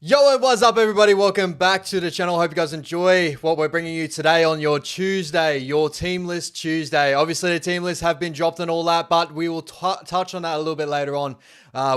Yo, what's up everybody? Welcome back to the channel. Hope you guys enjoy what we're bringing you today on your Tuesday, your team list Tuesday. Obviously the team lists have been dropped and all that, but we will touch on that a little bit later on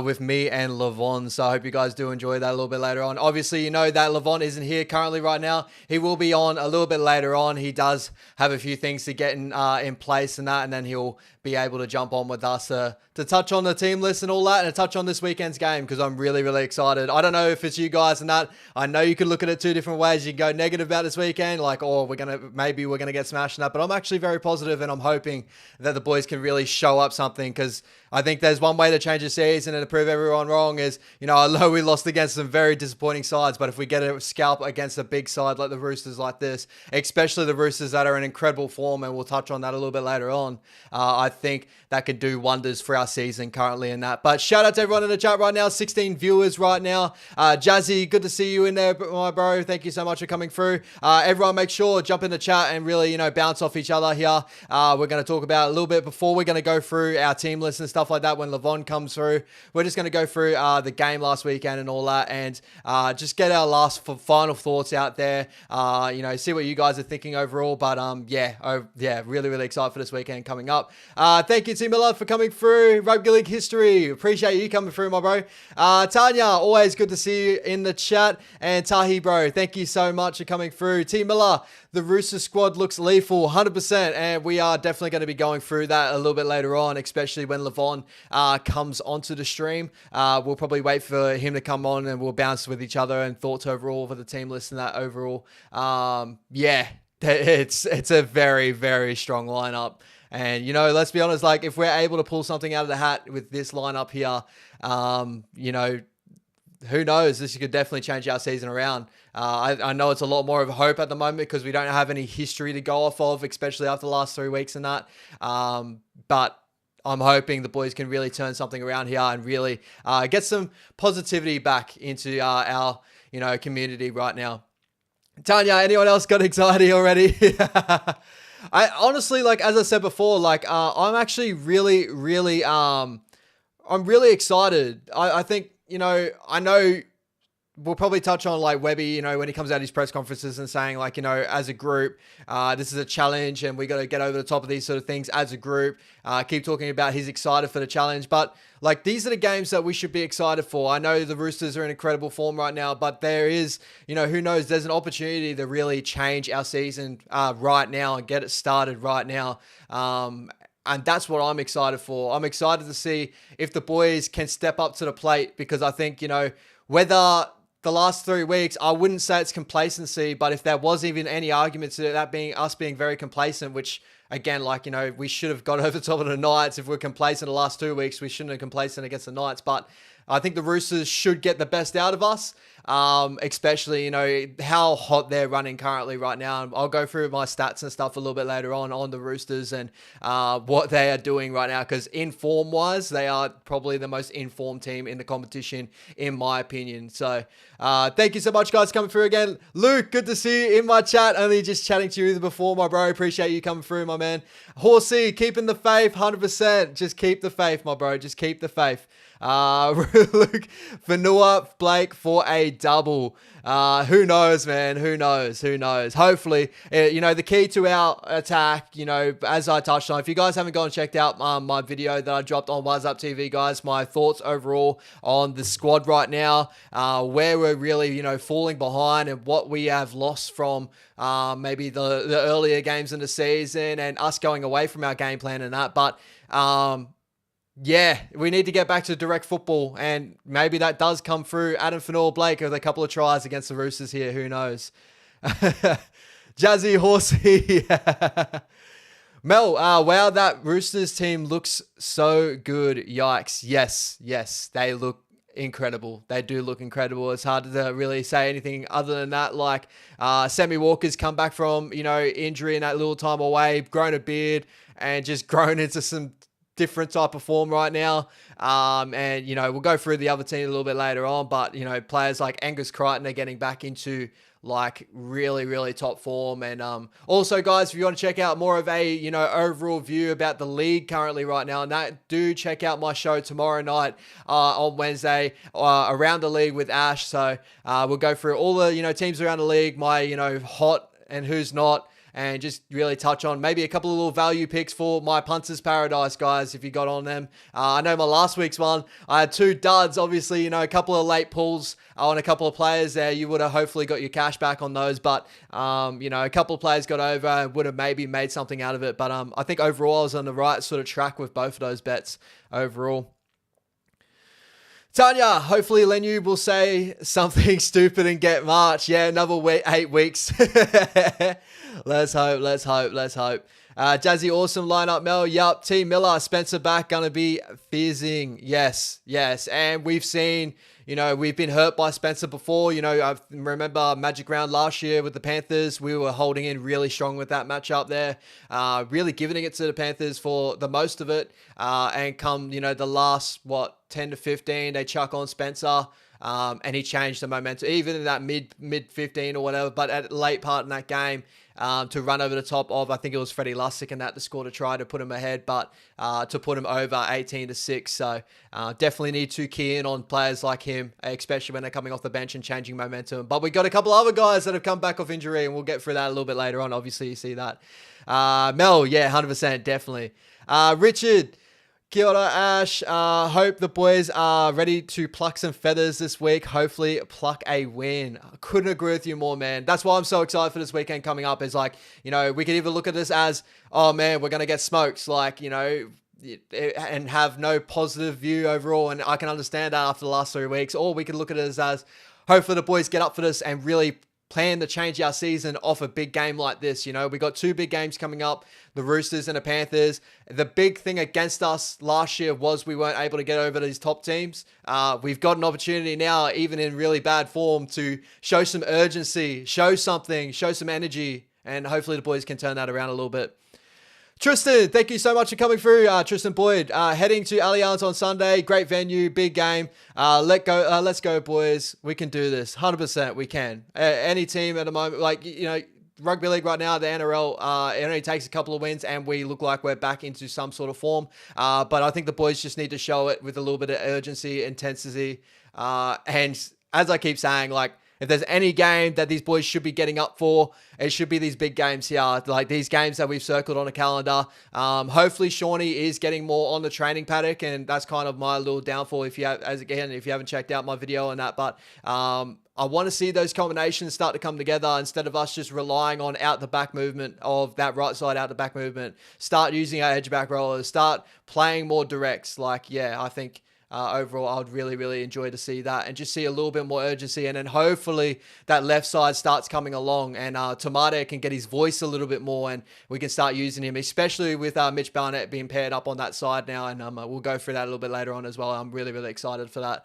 with me and Levon. So I hope you guys do enjoy that a little bit later on. Obviously, you know that Levon isn't here currently right now. He will be on a little bit later on. He does have a few things to get in place and that, and then he'll be able to jump on with us to touch on the team list and all that, and to touch on this weekend's game, because I'm really, really excited. I don't know if it's you guys and that. I know you could look at it two different ways. You can go negative about this weekend, like, oh, maybe we're gonna get smashed in that, but I'm actually very positive, and I'm hoping that the boys can really show up something, because I think there's one way to change the season and to prove everyone wrong is, you know, I know we lost against some very disappointing sides, but if we get a scalp against a big side like the Roosters like this, especially the Roosters that are in incredible form, and we'll touch on that a little bit later on, I think that could do wonders for our season currently in that. But shout out to everyone in the chat right now, 16 viewers right now. Jazzy, good to see you in there, my bro. Thank you so much for coming through. Everyone make sure, jump in the chat and really, you know, bounce off each other here. We're going to talk about a little bit before we're going to go through our team list and stuff like that when Levon comes through. We're just going to go through the game last weekend and all that, and just get our final thoughts out there. You know, see what you guys are thinking overall. But yeah, really, really excited for this weekend coming up. Thank you, Tim Miller, for coming through. Rugby League history. Appreciate you coming through, my bro. Tanya, always good to see you in the chat. And Tahi, bro, thank you so much for coming through. T Miller, the Rooster squad looks lethal, 100%. And we are definitely going to be going through that a little bit later on, especially when Levon comes onto the stream. We'll probably wait for him to come on and we'll bounce with each other and thoughts overall for the team list and that overall. Yeah, it's a very, very strong lineup. And, you know, let's be honest, like, if we're able to pull something out of the hat with this lineup here, you know, who knows? This could definitely change our season around. I know it's a lot more of a hope at the moment because we don't have any history to go off of, especially after the last 3 weeks and that. But I'm hoping the boys can really turn something around here and really get some positivity back into our, you know, community right now. Tanya, anyone else got anxiety already? I honestly, like, as I said before, like, I'm actually really, really, I'm really excited. I think, you know, I know we'll probably touch on, like, Webby, you know, when he comes out his press conferences and saying, like, you know, as a group, this is a challenge and we got to get over the top of these sort of things as a group. Keep talking about he's excited for the challenge, but, like, these are the games that we should be excited for. I know the Roosters are in incredible form right now, but there is, you know, who knows, there's an opportunity to really change our season right now and get it started right now. And that's what I'm excited for. I'm excited to see if the boys can step up to the plate, because I think, you know, whether the last 3 weeks, I wouldn't say it's complacency, but if there was even any argument to that being us being very complacent, which again, like, you know, we should have got over the top of the Knights. If we're complacent the last 2 weeks, we shouldn't have complacent against the Knights, but I think the Roosters should get the best out of us, especially, you know, how hot they're running currently right now. I'll go through my stats and stuff a little bit later on the Roosters and what they are doing right now, because in form-wise, they are probably the most informed team in the competition, in my opinion. So thank you so much, guys, coming through again. Luke, good to see you in my chat. Only just chatting to you before, my bro. Appreciate you coming through, my man. Horsey, keeping the faith, 100%. Just keep the faith, my bro. Just keep the faith. Luke Vanua Blake for a double. Who knows, man? Who knows? Hopefully, the key to our attack, as I touched on, if you guys haven't gone and checked out my video that I dropped on What's Up TV, guys, my thoughts overall on the squad right now, where we're really, falling behind and what we have lost from maybe the earlier games in the season and us going away from our game plan and that. But yeah, we need to get back to direct football, and maybe that does come through Adam Fanor-Blake with a couple of tries against the Roosters here. Who knows? Jazzy Horsey. Mel, wow, that Roosters team looks so good. Yikes. Yes, they look incredible. They do look incredible. It's hard to really say anything other than that. Like, Sammy Walker's come back from, injury and that little time away, grown a beard, and just grown into some different type of form right now. And, we'll go through the other team a little bit later on, but, players like Angus Crichton are getting back into like really, really top form. And also, guys, if you want to check out more of a, overall view about the league currently right now, and that, do check out my show tomorrow night on Wednesday, Around the League with Ash. So we'll go through all the, teams around the league, my, hot and who's not, and just really touch on maybe a couple of little value picks for my Punters Paradise, guys, if you got on them. I know my last week's one, I had 2 duds, obviously, a couple of late pulls on a couple of players there. You would have hopefully got your cash back on those, but, a couple of players got over and would have maybe made something out of it. But I think overall I was on the right sort of track with both of those bets overall. Tanya, hopefully Lenu will say something stupid and get March. Yeah, another 8 weeks. Let's hope. Jazzy, awesome lineup, Mel. Yup. T. Miller, Spencer back, gonna be fizzing. Yes. And we've seen, we've been hurt by Spencer before. I remember Magic Round last year with the Panthers. We were holding in really strong with that matchup there. Really giving it to the Panthers for the most of it. And come, the last, 10 to 15, they chuck on Spencer. And he changed the momentum, even in that mid 15 or whatever. But at the late part in that game, to run over the top of, I think it was Freddie Lussick and that to score to try to put him ahead, but to put him over 18-6. So definitely need to key in on players like him, especially when they're coming off the bench and changing momentum. But we got a couple other guys that have come back off injury, and we'll get through that a little bit later on. Obviously, you see that. Mel, yeah, 100%, definitely. Richard, kia ora, Ash. Hope the boys are ready to pluck some feathers this week. Hopefully pluck a win. I couldn't agree with you more, man. That's why I'm so excited for this weekend coming up. Is like, we could either look at this as, oh man, we're going to get smokes, like, and have no positive view overall. And I can understand that after the last 3 weeks. Or we could look at it as hopefully the boys get up for this and really plan to change our season off a big game like this. We got 2 big games coming up, the Roosters and the Panthers. The big thing against us last year was we weren't able to get over these top teams. We've got an opportunity now, even in really bad form, to show some urgency, show something, show some energy, and hopefully the boys can turn that around a little bit. Tristan, thank you so much for coming through. Tristan Boyd, heading to Allianz on Sunday. Great venue, big game. Let's go, boys. We can do this. 100%, we can. Any team at the moment, rugby league right now, the NRL, it only takes a couple of wins and we look like we're back into some sort of form. But I think the boys just need to show it with a little bit of urgency, intensity. And as I keep saying, if there's any game that these boys should be getting up for, it should be these big games here, like these games that we've circled on a calendar. Hopefully Shawnee is getting more on the training paddock, and that's kind of my little downfall if you haven't checked out my video on that. But I want to see those combinations start to come together instead of us just relying on out the back movement of that right side out the back movement. Start using our edge back rollers, start playing more directs. I think overall, I would really, really enjoy to see that and just see a little bit more urgency. And then hopefully that left side starts coming along and Tamade can get his voice a little bit more and we can start using him, especially with Mitch Barnett being paired up on that side now. And we'll go through that a little bit later on as well. I'm really, really excited for that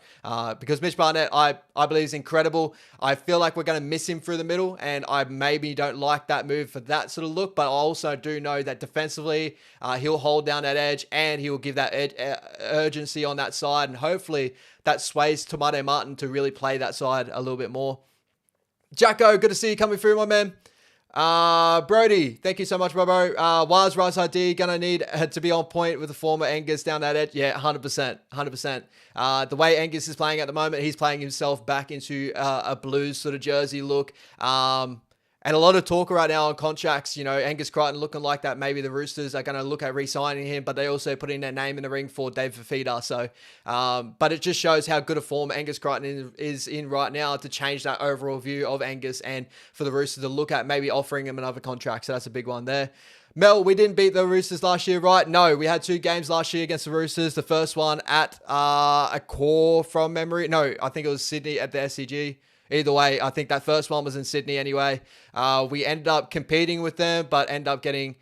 because Mitch Barnett, I believe is incredible. I feel like we're going to miss him through the middle and I maybe don't like that move for that sort of look, but I also do know that defensively he'll hold down that edge and he will give that urgency on that side. And hopefully that sways Tamade Martin to really play that side a little bit more. Jacko, good to see you coming through, my man. Brody, thank you so much, bro. Waz Rice ID gonna need to be on point with the former Angus down that edge. Yeah, 100%, 100%. The way Angus is playing at the moment, he's playing himself back into a Blues sort of jersey look. And a lot of talk right now on contracts. You know, Angus Crichton looking like that. Maybe the Roosters are going to look at re-signing him, but they also put in their name in the ring for Dave Fafita. So, but it just shows how good a form Angus Crichton is in right now to change that overall view of Angus and for the Roosters to look at maybe offering him another contract. So that's a big one there. Mel, we didn't beat the Roosters last year, right? No, we had 2 games last year against the Roosters. The first one at a core from memory. No, I think it was Sydney at the SCG. Either way, I think that first one was in Sydney anyway. We ended up competing with them, but ended up getting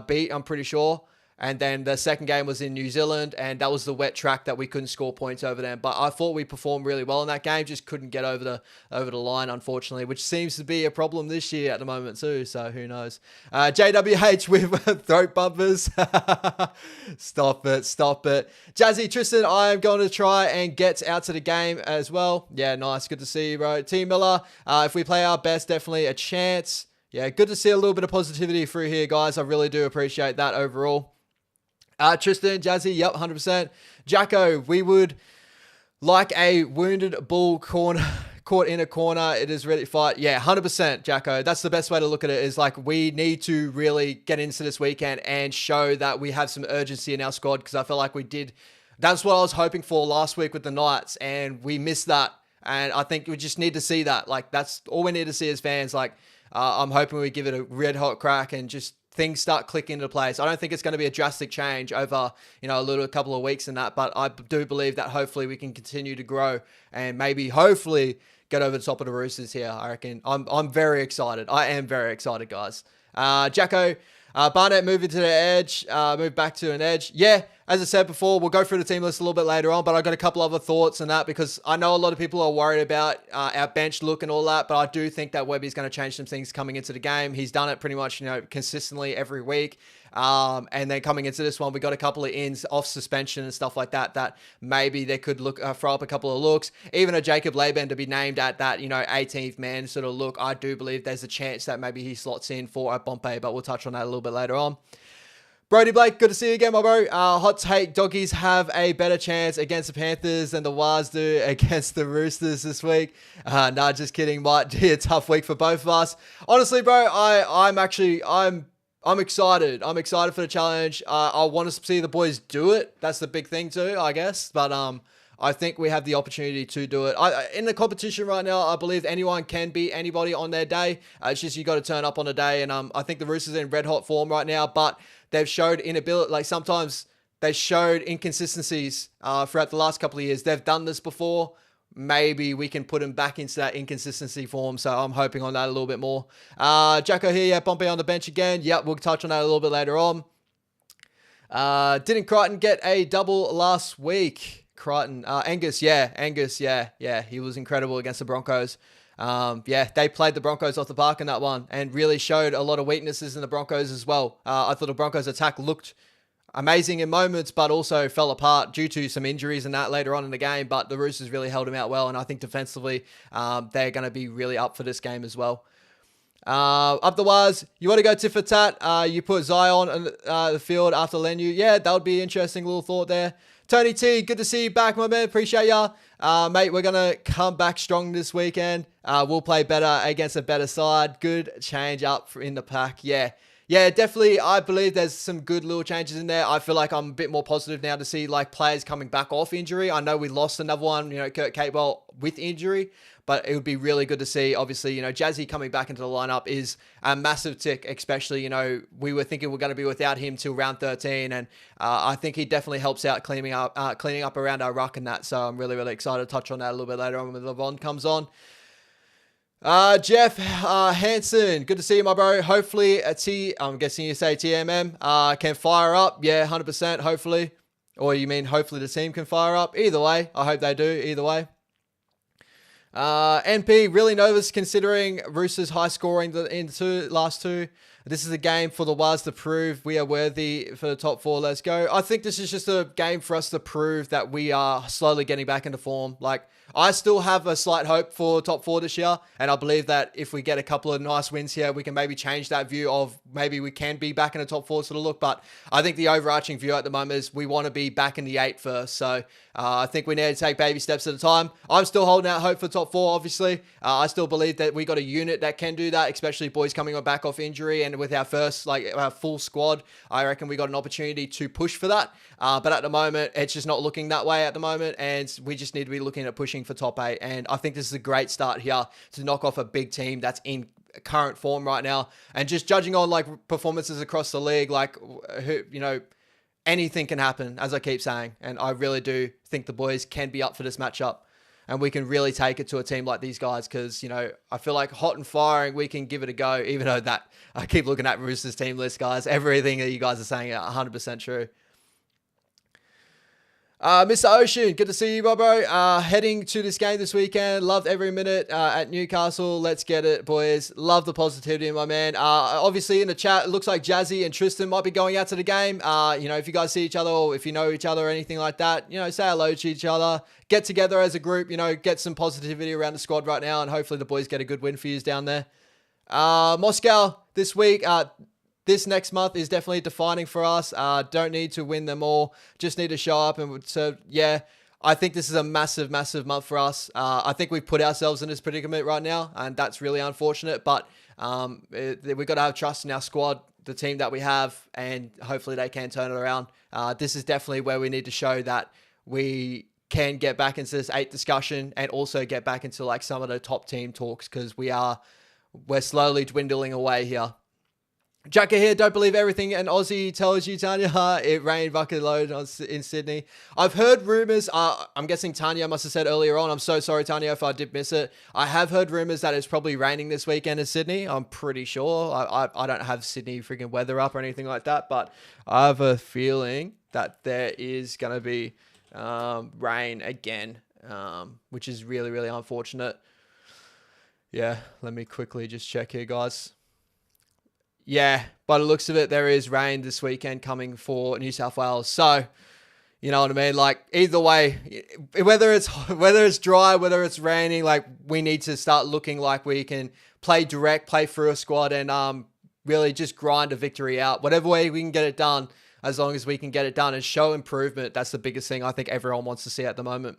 beat, I'm pretty sure. And then the second game was in New Zealand, and that was the wet track that we couldn't score points over them. But I thought we performed really well in that game, just couldn't get over the line, unfortunately, which seems to be a problem this year at the moment too. So who knows? JWH with throat bumpers. Stop it. Jazzy Tristan, I am going to try and get out to the game as well. Yeah, nice. Good to see you, bro. T Miller, if we play our best, definitely a chance. Yeah, good to see a little bit of positivity through here, guys. I really do appreciate that overall. Tristan, Jazzy, yep, 100%. Jacko, we would like a wounded bull caught in a corner. It is ready to fight. Yeah, 100%, Jacko. That's the best way to look at it, is like we need to really get into this weekend and show that we have some urgency in our squad, because I feel like we did. That's what I was hoping for last week with the Knights, and we missed that. And I think we just need to see that. Like, that's all we need to see as fans. Like, I'm hoping we give it a red hot crack and just things start clicking into place. I don't think it's going to be a drastic change over, a couple of weeks and that, but I do believe that hopefully we can continue to grow and maybe hopefully get over the top of the Roosters here. I reckon I'm very excited. I am very excited, guys. Jacko, Barnett moving to the edge, move back to an edge. Yeah, as I said before, we'll go through the team list a little bit later on, but I got a couple other thoughts on that because I know a lot of people are worried about our bench look and all that, but I do think that Webby's going to change some things coming into the game. He's done it pretty much, consistently every week. And then coming into this one, we got a couple of ins off suspension and stuff like that maybe they could look throw up a couple of looks. Even a Jacob Laban to be named at that, 18th man sort of look. I do believe there's a chance that maybe he slots in for a Pompey, but we'll touch on that a little bit later on. Brody Blake, good to see you again, my bro. Hot take, doggies have a better chance against the Panthers than the Wars do against the Roosters this week. Nah, just kidding. Might be a tough week for both of us. Honestly, bro, I'm excited. I'm excited for the challenge. I want to see the boys do it. That's the big thing too, I guess. But I think we have the opportunity to do it. In the competition right now, I believe anyone can beat anybody on their day. It's just you got to turn up on a day. And I think the Roosters are in red hot form right now, but they've showed inability. Like sometimes they showed inconsistencies throughout the last couple of years. They've done this before. Maybe we can put them back into that inconsistency form. So I'm hoping on that a little bit more. Jacko here, yeah, Pompey on the bench again. Yep, we'll touch on that a little bit later on. Didn't Crichton get a double last week? Angus, yeah. He was incredible against the Broncos. They played the Broncos off the park in that one and really showed a lot of weaknesses in the Broncos as well. I thought the Broncos attack looked amazing in moments, but also fell apart due to some injuries and that later on in the game. But the Roosters really held him out well, and I think defensively, they're going to be really up for this game as well. Up the wires, you want to go tit for tat? You put Zion on the field after Lenu. Yeah, that would be an interesting little thought there. Tony T, good to see you back, my man. Appreciate ya. Mate, we're going to come back strong this weekend. We'll play better against a better side. Good change up in the pack. Yeah, definitely. I believe there's some good little changes in there. I feel like I'm a bit more positive now to see like players coming back off injury. I know we lost another one, Kurt Capewell with injury, but it would be really good to see. Obviously, Jazzy coming back into the lineup is a massive tick, especially, we were thinking we're going to be without him till round 13. And I think he definitely helps out cleaning up around our ruck and that. So I'm really, really excited to touch on that a little bit later on when Levon comes on. Jeff Hansen, good to see you, my bro. Hopefully, I'm guessing you say TMM, can fire up. Yeah, 100%, hopefully. Or you mean hopefully the team can fire up. Either way, I hope they do, either way. NP, really nervous considering Roosters high scoring in the last two. This is a game for the Waz to prove we are worthy for the top 4. Let's go. I think this is just a game for us to prove that we are slowly getting back into form. Like, I still have a slight hope for top 4 this year, and I believe that if we get a couple of nice wins here, we can maybe change that view of maybe we can be back in the top 4 sort of look. But I think the overarching view at the moment is we want to be back in the 8 first. So I think we need to take baby steps at a time. I'm still holding out hope for top 4, obviously. I still believe that we got a unit that can do that, especially boys coming back off injury, and with our first, like, our full squad, I reckon we got an opportunity to push for that. But at the moment, it's just not looking that way at the moment, and we just need to be looking at pushing for top 8. And I think this is a great start here to knock off a big team that's in current form right now. And just judging on like performances across the league, like, you know, anything can happen, as I keep saying. And I really do think the boys can be up for this matchup, and we can really take it to a team like these guys, because, you know, I feel like hot and firing, we can give it a go, even though that I keep looking at Roosters team list, guys. Everything that you guys are saying is 100% true. Mr. Ocean, good to see you, bro. Heading to this game this weekend. Loved every minute at Newcastle. Let's get it, boys. Love the positivity, my man. Obviously, in the chat, it looks like Jazzy and Tristan might be going out to the game. You know, if you guys see each other, or if you know each other or anything like that, you know, say hello to each other. Get together as a group, you know, get some positivity around the squad right now, and hopefully the boys get a good win for you down there. Moscow this week. This next month is definitely defining for us. Don't need to win them all. Just need to show up. And so, yeah, I think this is a massive, massive month for us. I think we've put ourselves in this predicament right now, and that's really unfortunate. But we've got to have trust in our squad, the team that we have, and hopefully they can turn it around. This is definitely where we need to show that we can get back into this 8 discussion, and also get back into like some of the top team talks, because we're slowly dwindling away here. Jacka here, don't believe everything an Aussie tells you, Tanya. It rained bucket load in Sydney. I've heard rumours, I'm guessing Tanya must have said earlier on, I'm so sorry, Tanya, if I did miss it. I have heard rumours that it's probably raining this weekend in Sydney. I'm pretty sure. I don't have Sydney freaking weather up or anything like that, but I have a feeling that there is going to be rain again, which is really, really unfortunate. Yeah, let me quickly just check here, guys. Yeah, by the looks of it, there is rain this weekend coming for New South Wales. So, you know what I mean? Like, either way, whether it's dry, whether it's raining, like, we need to start looking like we can play direct, play through a squad, and really just grind a victory out. Whatever way we can get it done, as long as we can get it done and show improvement, that's the biggest thing I think everyone wants to see at the moment.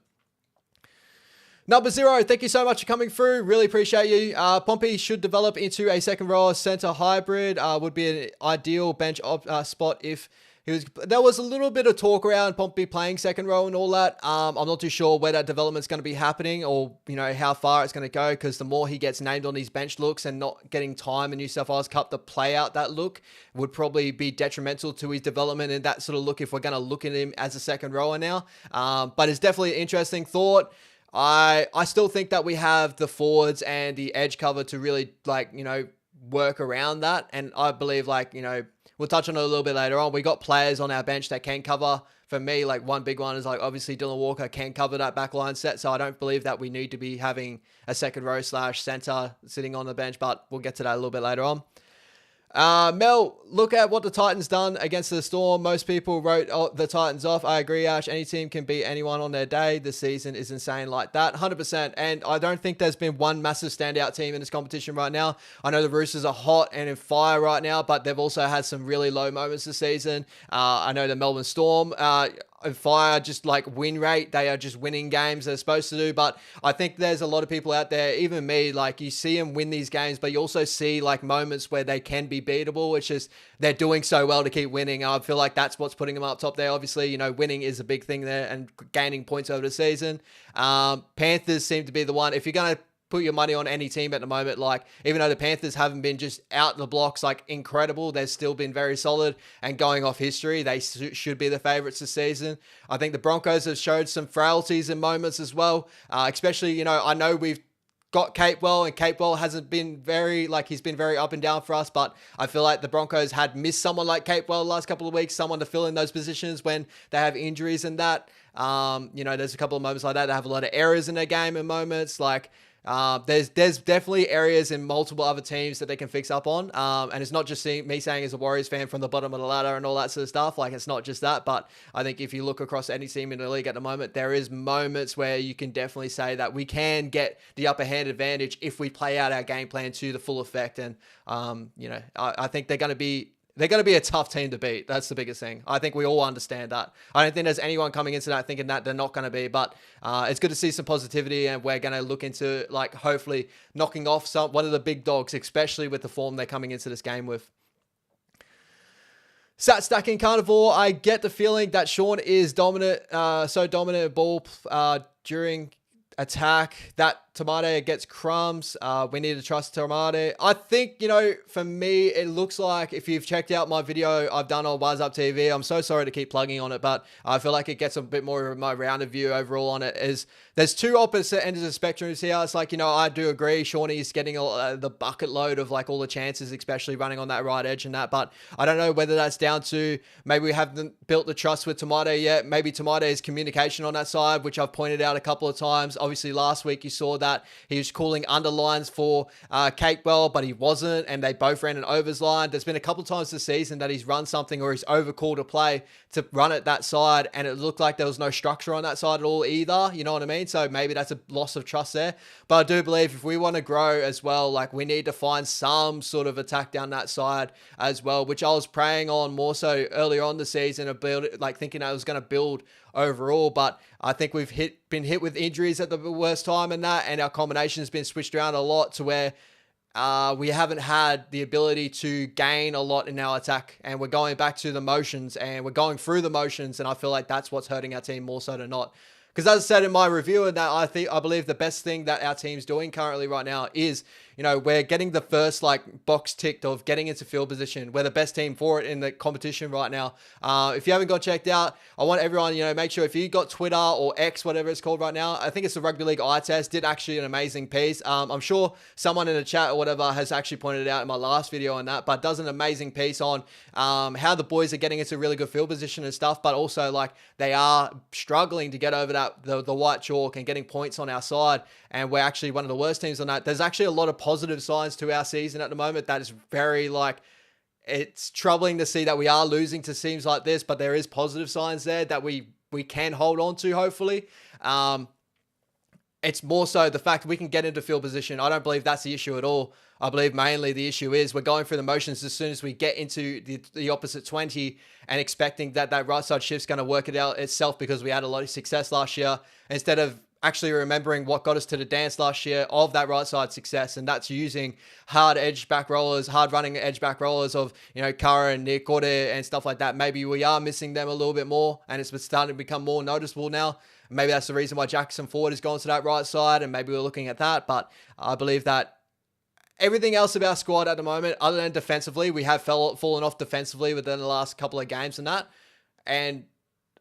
Number 0, thank you so much for coming through. Really appreciate you. Pompey should develop into a second row center hybrid. Would be an ideal bench spot if he was. There was a little bit of talk around Pompey playing second row and all that. I'm not too sure where that development's going to be happening, or, you know, how far it's going to go, because the more he gets named on these bench looks and not getting time in New South Wales Cup to play out that look would probably be detrimental to his development in that sort of look if we're going to look at him as a second rower now. But it's definitely an interesting thought. I still think that we have the forwards and the edge cover to really, like, you know, work around that. And I believe, like, you know, we'll touch on it a little bit later on. We got players on our bench that can cover. For me, like, one big one is, like, obviously Dylan Walker can cover that backline set. So I don't believe that we need to be having a second row / center sitting on the bench, but we'll get to that a little bit later on. Mel, look at what the Titans done against the Storm. Most people wrote the Titans off. I agree, Ash. Any team can beat anyone on their day. The season is insane like that. 100%. And I don't think there's been one massive standout team in this competition right now. I know the Roosters are hot and in fire right now, but they've also had some really low moments this season. I know the Melbourne Storm fire, just like win rate, they are just winning games they're supposed to do. But I think there's a lot of people out there, even me, like, you see them win these games, but you also see like moments where they can be beatable. It's just they're doing so well to keep winning. I feel like that's what's putting them up top there. Obviously, you know, winning is a big thing there and gaining points over the season. Panthers seem to be the one. If you're going to put your money on any team at the moment, like, even though the Panthers haven't been just out the blocks like incredible, they've still been very solid, and going off history, they should be the favorites this season. I think the Broncos have showed some frailties in moments as well, especially, you know, I know we've got Capewell, and Capewell hasn't been very, like, he's been very up and down for us, but I feel like the Broncos had missed someone like Capewell the last couple of weeks, someone to fill in those positions when they have injuries and that. You know, there's a couple of moments like that. They have a lot of errors in their game in moments, like, There's definitely areas in multiple other teams that they can fix up on. And it's not just me saying as a Warriors fan from the bottom of the ladder and all that sort of stuff. Like, it's not just that. But I think if you look across any team in the league at the moment, there is moments where you can definitely say that we can get the upper hand advantage if we play out our game plan to the full effect. And, I think they're going to be a tough team to beat. That's the biggest thing. I think we all understand that. I don't think there's anyone coming into that thinking that they're not going to be, but it's good to see some positivity, and we're going to look into, like, hopefully knocking off one of the big dogs, especially with the form they're coming into this game with. Stat stacking carnivore. I get the feeling that Sean is dominant, so dominant at ball during attack that Tamade gets crumbs. We need to trust Tamade. I think, for me, it looks like, if you've checked out my video I've done on Wise Up TV, I'm so sorry to keep plugging on it, but I feel like it gets a bit more of my rounded view overall on it. Is there's two opposite ends of the spectrum here. It's like, I do agree Shawnee's getting the bucket load of, like, all the chances, especially running on that right edge and that, but I don't know whether that's down to maybe we haven't built the trust with Tamade yet. Maybe Tamade's communication on that side, which I've pointed out a couple of times. Obviously last week you saw that he was calling underlines for Capewell, but he wasn't, and they both ran an overs line. There's been a couple of times this season that he's run something or he's overcalled a play to run it that side, and it looked like there was no structure on that side at all either. You know what I mean? So maybe that's a loss of trust there. But I do believe if we want to grow as well, like, we need to find some sort of attack down that side as well, which I was praying on more so earlier on the season, of thinking I was going to build overall, but I think we've been hit with injuries at the worst time and that, and our combination has been switched around a lot to where we haven't had the ability to gain a lot in our attack, and we're going back to the motions and we're going through the motions, and I feel like that's what's hurting our team more so than not. Because as I said in my review of that, I believe the best thing that our team's doing currently right now is, we're getting the first, like, box ticked of getting into field position. We're the best team for it in the competition right now. If you haven't got checked out, I want everyone, make sure if you got Twitter or X, whatever it's called right now, I think it's the Rugby League eye test, did actually an amazing piece. I'm sure someone in the chat or whatever has actually pointed it out in my last video on that, but does an amazing piece on how the boys are getting into really good field position and stuff, but also, like, they are struggling to get over the white chalk and getting points on our side, and we're actually one of the worst teams on that. There's actually a lot of positive signs to our season at the moment that is very, like, it's troubling to see that we are losing to teams like this, but there is positive signs there that we can hold on to, hopefully. It's more so the fact we can get into field position. I don't believe that's the issue at all. I believe mainly the issue is we're going through the motions as soon as we get into the opposite 20 and expecting that right side shift's going to work it out itself, because we had a lot of success last year, instead of actually remembering what got us to the dance last year of that right side success, and that's using hard running edge back rollers of, Kara and Nick Orde and stuff like that. Maybe we are missing them a little bit more, and it's starting to become more noticeable now. Maybe that's the reason why Jackson Ford has gone to that right side, and maybe we're looking at that. But I believe that everything else of our squad at the moment, other than defensively, we have fallen off defensively within the last couple of games and that. And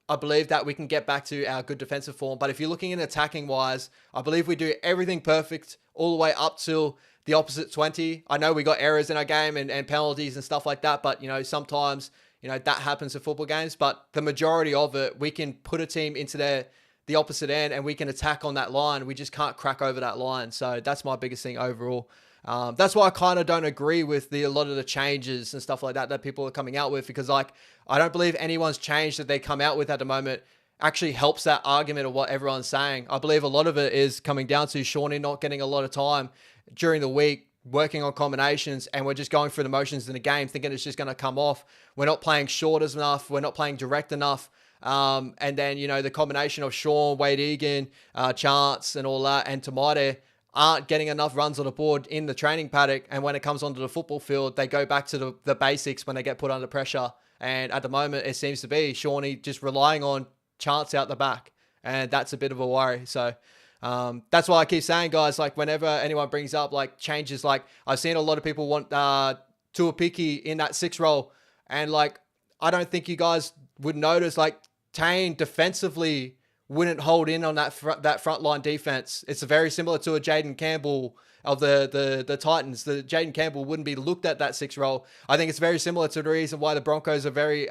I believe that we can get back to our good defensive form. But if you're looking in attacking wise, I believe we do everything perfect all the way up till the opposite 20. I know we got errors in our game and penalties and stuff like that, but, sometimes, that happens in football games. But the majority of it, we can put a team into the opposite end and we can attack on that line. We just can't crack over that line. So that's my biggest thing overall. That's why I kind of don't agree with a lot of the changes and stuff like that people are coming out with, because, like, I don't believe anyone's change that they come out with at the moment actually helps that argument of what everyone's saying. I believe a lot of it is coming down to Shawnee not getting a lot of time during the week working on combinations, and we're just going through the motions in the game thinking it's just going to come off. We're not playing short enough. We're not playing direct enough. And then, the combination of Sean, Wade Egan, Chance and all that, and Tamade aren't getting enough runs on the board in the training paddock. And when it comes onto the football field, they go back to the basics when they get put under pressure. And at the moment, it seems to be Shawnee just relying on Chance out the back. And that's a bit of a worry. So that's why I keep saying, guys, like, whenever anyone brings up, like, changes, like, I've seen a lot of people want Tuapiki in that 6 role. And, like, I don't think you guys would notice, like, Tane defensively wouldn't hold in on that front line defense. It's very similar to a Jaden Campbell of the Titans. The Jaden Campbell wouldn't be looked at that 6 role. I think it's very similar to the reason why the Broncos are very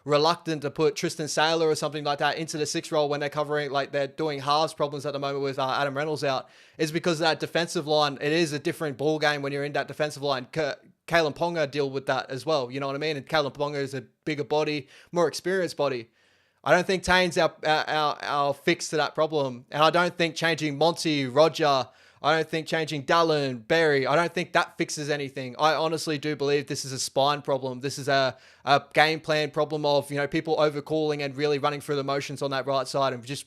reluctant to put Tristan Saylor or something like that into the 6 role when they're covering, like they're doing halves problems at the moment with Adam Reynolds out, is because of that defensive line. It is a different ball game when you're in that defensive line. Kalen Ponga deal with that as well. You know what I mean? And Kalen Ponga is a bigger body, more experienced body. I don't think Tane's our fix to that problem. And I don't think changing Monty, Roger, I don't think changing Dallin, Berry, I don't think that fixes anything. I honestly do believe this is a spine problem. This is a game plan problem of, you know, people overcalling and really running through the motions on that right side and just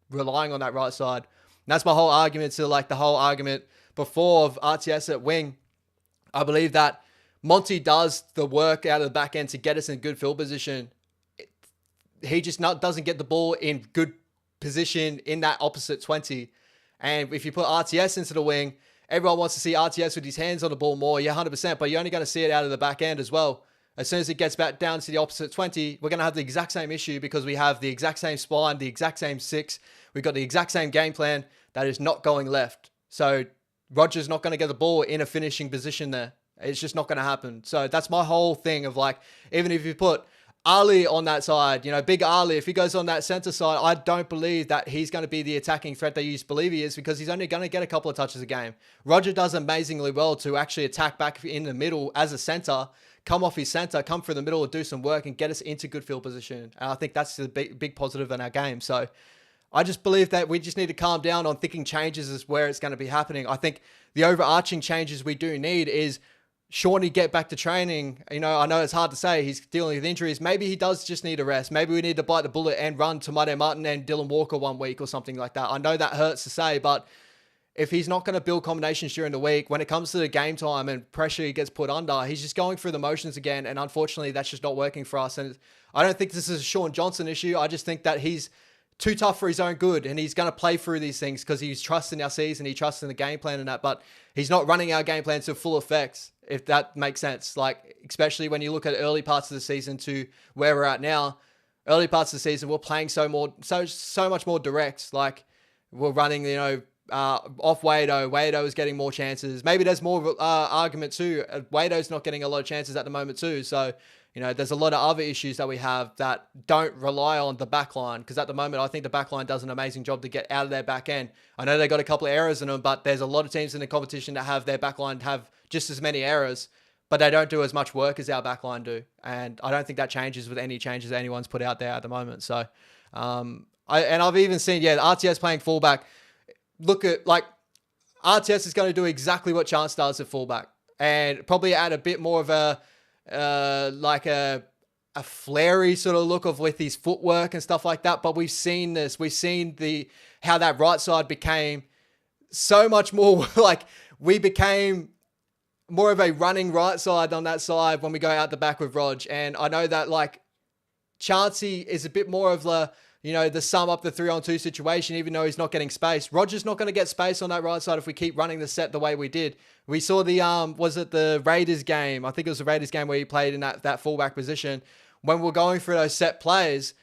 relying on that right side. And that's my whole argument to like the whole argument before of RTS at wing. I believe that Monty does the work out of the back end to get us in good field position. He just doesn't get the ball in good position in that opposite 20. And if you put RTS into the wing, everyone wants to see RTS with his hands on the ball more. Yeah, 100%. But you're only going to see it out of the back end as well. As soon as it gets back down to the opposite 20, we're going to have the exact same issue because we have the exact same spine, the exact same 6. We've got the exact same game plan that is not going left. So Roger's not going to get the ball in a finishing position there. It's just not going to happen. So that's my whole thing of like, even if you put Ali on that side, you know, big Ali, if he goes on that center side, I don't believe that he's going to be the attacking threat that you believe he is because he's only going to get a couple of touches a game. Roger does amazingly well to actually attack back in the middle as a center, come off his center, come through the middle and do some work and get us into good field position. And I think that's the big positive in our game. So I just believe that we just need to calm down on thinking changes is where it's going to be happening. I think the overarching changes we do need is Shawnee get back to training. You know, I know it's hard to say. He's dealing with injuries. Maybe he does just need a rest. Maybe we need to bite the bullet and run to Mate Martin and Dylan Walker 1 week or something like that. I know that hurts to say, but if he's not going to build combinations during the week, when it comes to the game time and pressure he gets put under, he's just going through the motions again. And unfortunately, that's just not working for us. And I don't think this is a Sean Johnson issue. I just think that he's too tough for his own good, and he's going to play through these things because he's trusting our season, he trusts in the game plan and that, but he's not running our game plan to full effect, if that makes sense. Like, especially when you look at early parts of the season to where we're at now, early parts of the season, we're playing so much more direct. Like, we're running, you know, off Wado. Wado is getting more chances. Maybe there's more argument too. Wado's not getting a lot of chances at the moment too. So, you know, there's a lot of other issues that we have that don't rely on the back line. Because at the moment, I think the back line does an amazing job to get out of their back end. I know they got a couple of errors in them, but there's a lot of teams in the competition that have their back line have just as many errors, but they don't do as much work as our back line do. And I don't think that changes with any changes anyone's put out there at the moment. So, I've even seen, RTS playing fullback. Look at, like, RTS is going to do exactly what Chance does at fullback. And probably add a bit more of a flary sort of look of with his footwork and stuff like that. But we've seen this. We've seen how that right side became so much more like we became more of a running right side on that side when we go out the back with Rog. And I know that like Chancey is a bit more of the, you know, the sum up the 3-on-2 situation, even though he's not getting space. Roger's not going to get space on that right side if we keep running the set the way we did. We saw was it the Raiders game? I think it was the Raiders game where he played in that fullback position. When we're going through those set plays,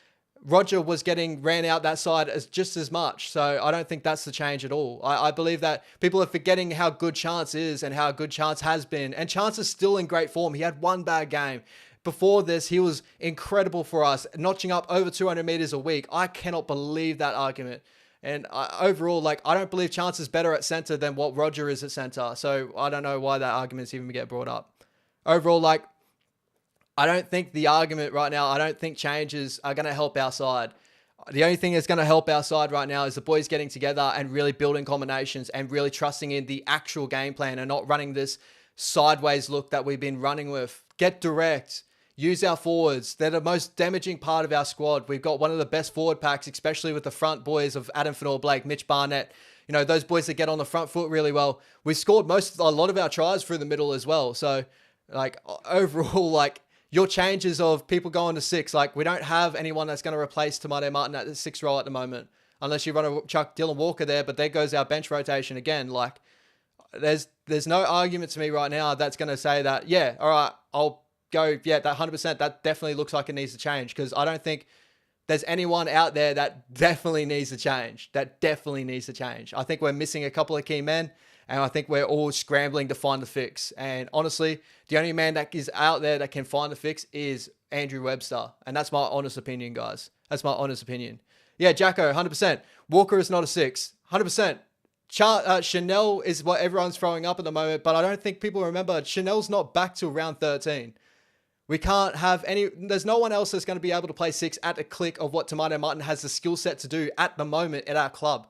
Roger was getting ran out that side just as much. So I don't think that's the change at all. I believe that people are forgetting how good Chance is and how good Chance has been. And Chance is still in great form. He had one bad game. Before this, he was incredible for us, notching up over 200 meters a week. I cannot believe that argument. And overall, like, I don't believe Chance is better at center than what Roger is at center. So I don't know why that argument's even get brought up. Overall, like, I don't think the argument right now, I don't think changes are going to help our side. The only thing that's going to help our side right now is the boys getting together and really building combinations and really trusting in the actual game plan and not running this sideways look that we've been running with. Get direct. Use our forwards. They're the most damaging part of our squad. We've got one of the best forward packs, especially with the front boys of Adam Fanor-Blake, Mitch Barnett. You know, those boys that get on the front foot really well. We scored a lot of our tries through the middle as well. So, like, overall, like, your changes of people going to 6, like, we don't have anyone that's going to replace Tamade Martin at the 6 role at the moment. Unless you run a Chuck Dylan Walker there, but there goes our bench rotation again. Like, there's no argument to me right now that's going to say that, yeah, all right, I'll go, yeah, that 100%, that definitely looks like it needs to change, because I don't think there's anyone out there that definitely needs to change. I think we're missing a couple of key men, and I think we're all scrambling to find the fix. And honestly, the only man that is out there that can find the fix is Andrew Webster. And that's my honest opinion, guys. That's my honest opinion. Yeah, Jacko, 100%. Walker is not a 6. 100%. Chanel is what everyone's throwing up at the moment, but I don't think people remember Chanel's not back till round 13. We can't have there's no one else that's going to be able to play 6 at a click of what Tomato Martin has the skill set to do at the moment at our club.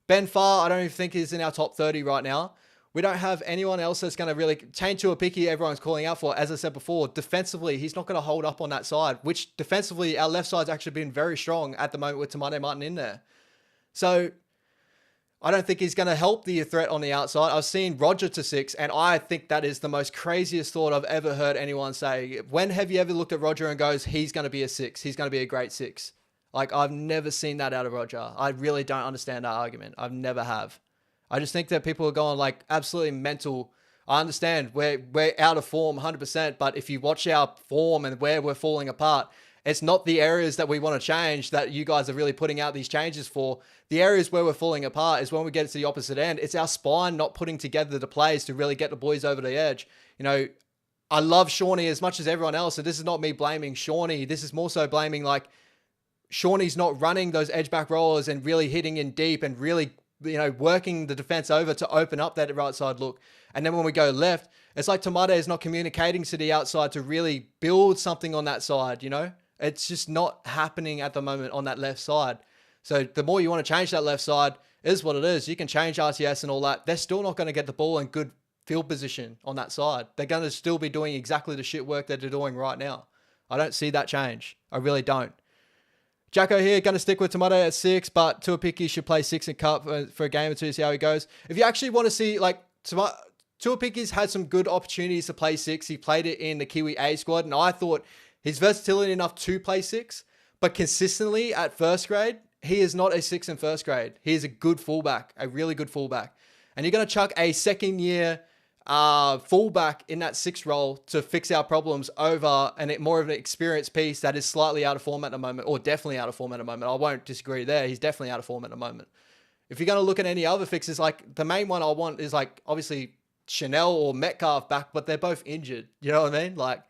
Ben Farr, I don't even think is in our top 30 right now. We don't have anyone else that's going to really change to a picky everyone's calling out for. As I said before, defensively, he's not going to hold up on that side, which defensively, our left side's actually been very strong at the moment with Tomato Martin in there. So I don't think he's going to help the threat on the outside. I've seen Roger to 6, and I think that is the most craziest thought I've ever heard anyone say. When have you ever looked at Roger and goes, he's going to be a 6. He's going to be a great 6. Like, I've never seen that out of Roger. I really don't understand that argument. I've never have. I just think that people are going like absolutely mental. I understand we're out of form 100%, but if you watch our form and where we're falling apart, it's not the areas that we want to change that you guys are really putting out these changes for. The areas where we're falling apart is when we get to the opposite end. It's our spine not putting together the plays to really get the boys over the edge. You know, I love Shawnee as much as everyone else. So this is not me blaming Shawnee. This is more so blaming like Shawnee's not running those edge back rollers and really hitting in deep and really, you know, working the defense over to open up that right side look. And then when we go left, it's like Tomato is not communicating to the outside to really build something on that side, you know? It's just not happening at the moment on that left side. So the more you want to change that left side, is what it is. You can change RTS and all that. They're still not going to get the ball in good field position on that side. They're going to still be doing exactly the shit work that they're doing right now. I don't see that change. I really don't. Jacko here, going to stick with Tomato at 6, but Tuapiki should play 6 in cup for a game or two, see how he goes. If you actually want to see, like, Tuapiki's had some good opportunities to play 6. He played it in the Kiwi A squad, and I thought he's versatility enough to play 6, but consistently at first grade, he is not a 6 in first grade. He is a good fullback, a really good fullback. And you're going to chuck a second year fullback in that 6 role to fix our problems over more of an experienced piece that is slightly out of form at the moment, or definitely out of form at the moment. I won't disagree there. He's definitely out of form at the moment. If you're going to look at any other fixes, like the main one I want is like obviously Chanel or Metcalf back, but they're both injured. You know what I mean? Like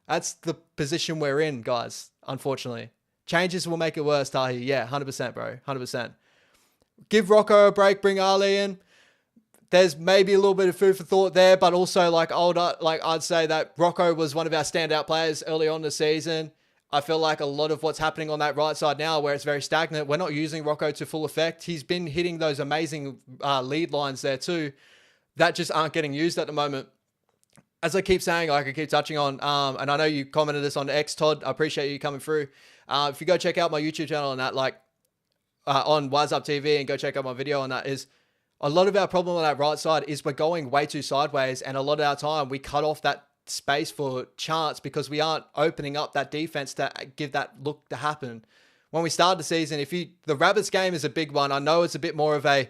that's the position we're in, guys, unfortunately. Changes will make it worse, Tahi. Yeah, 100%, bro. 100%. Give Rocco a break, bring Ali in. There's maybe a little bit of food for thought there, but also I'd say that Rocco was one of our standout players early on in the season. I feel like a lot of what's happening on that right side now, where it's very stagnant, we're not using Rocco to full effect. He's been hitting those amazing lead lines there too that just aren't getting used at the moment. As I keep saying, like I keep touching on, and I know you commented this on X, Todd. I appreciate you coming through. If you go check out my YouTube channel on that, on Wise Up TV, and go check out my video on that, is a lot of our problem on that right side is we're going way too sideways, and a lot of our time we cut off that space for chance because we aren't opening up that defense to give that look to happen. When we started the season, the Rabbits game is a big one. I know it's a bit more of a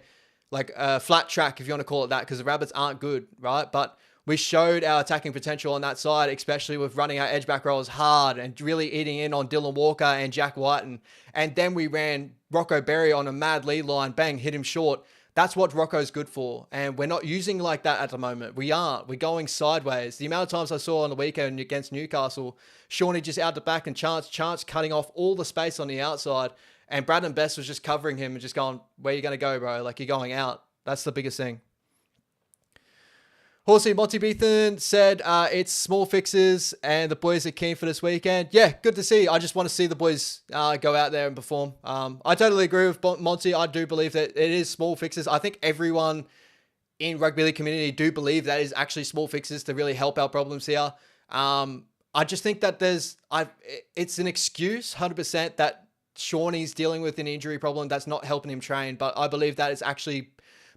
flat track, if you want to call it that, because the Rabbits aren't good, right? But we showed our attacking potential on that side, especially with running our edge back rolls hard and really eating in on Dylan Walker and Jack Whiten. And then we ran Rocco Berry on a mad lead line, bang, hit him short. That's what Rocco's good for. And we're not using like that at the moment. We aren't. We're going sideways. The amount of times I saw on the weekend against Newcastle, Shawnee just out the back and Chance cutting off all the space on the outside. And Braden Best was just covering him and just going, where are you going to go, bro? Like, you're going out. That's the biggest thing. Horsey Monty Beethan said it's small fixes and the boys are keen for this weekend. Yeah, good to see. I just want to see the boys go out there and perform. I totally agree with Monty. I do believe that it is small fixes. I think everyone in rugby league community do believe that is actually small fixes to really help our problems here. I just think that it's an excuse, 100%, that Shawnee's dealing with an injury problem that's not helping him train. But I believe that it's actually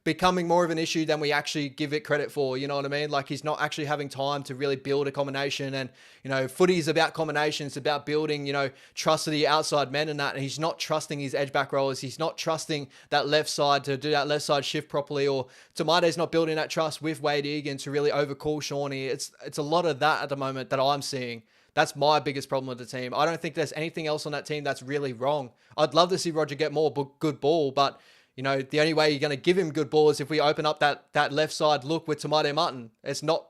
becoming more of an issue than we actually give it credit for. You know what I mean? Like, he's not actually having time to really build a combination. And, you know, footy is about combinations, about building, you know, trust of the outside men and that. And he's not trusting his edge back rollers. He's not trusting that left side to do that left side shift properly, or Tomato's not building that trust with Wade Egan to really overcall Shawnee. It's a lot of that at the moment that I'm seeing That's my biggest problem with the team. I don't think there's anything else on that team that's really wrong. I'd love to see Roger get more good ball, but the only way you're going to give him good ball is if we open up that left side look with Tamade Mutton. It's not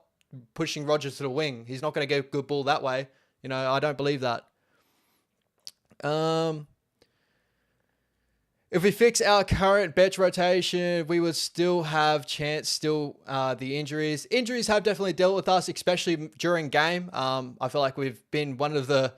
pushing Roger to the wing. He's not going to get good ball that way. I don't believe that. If we fix our current bench rotation, we would still have chance. The injuries have definitely dealt with us, especially during game. I feel like we've been one of the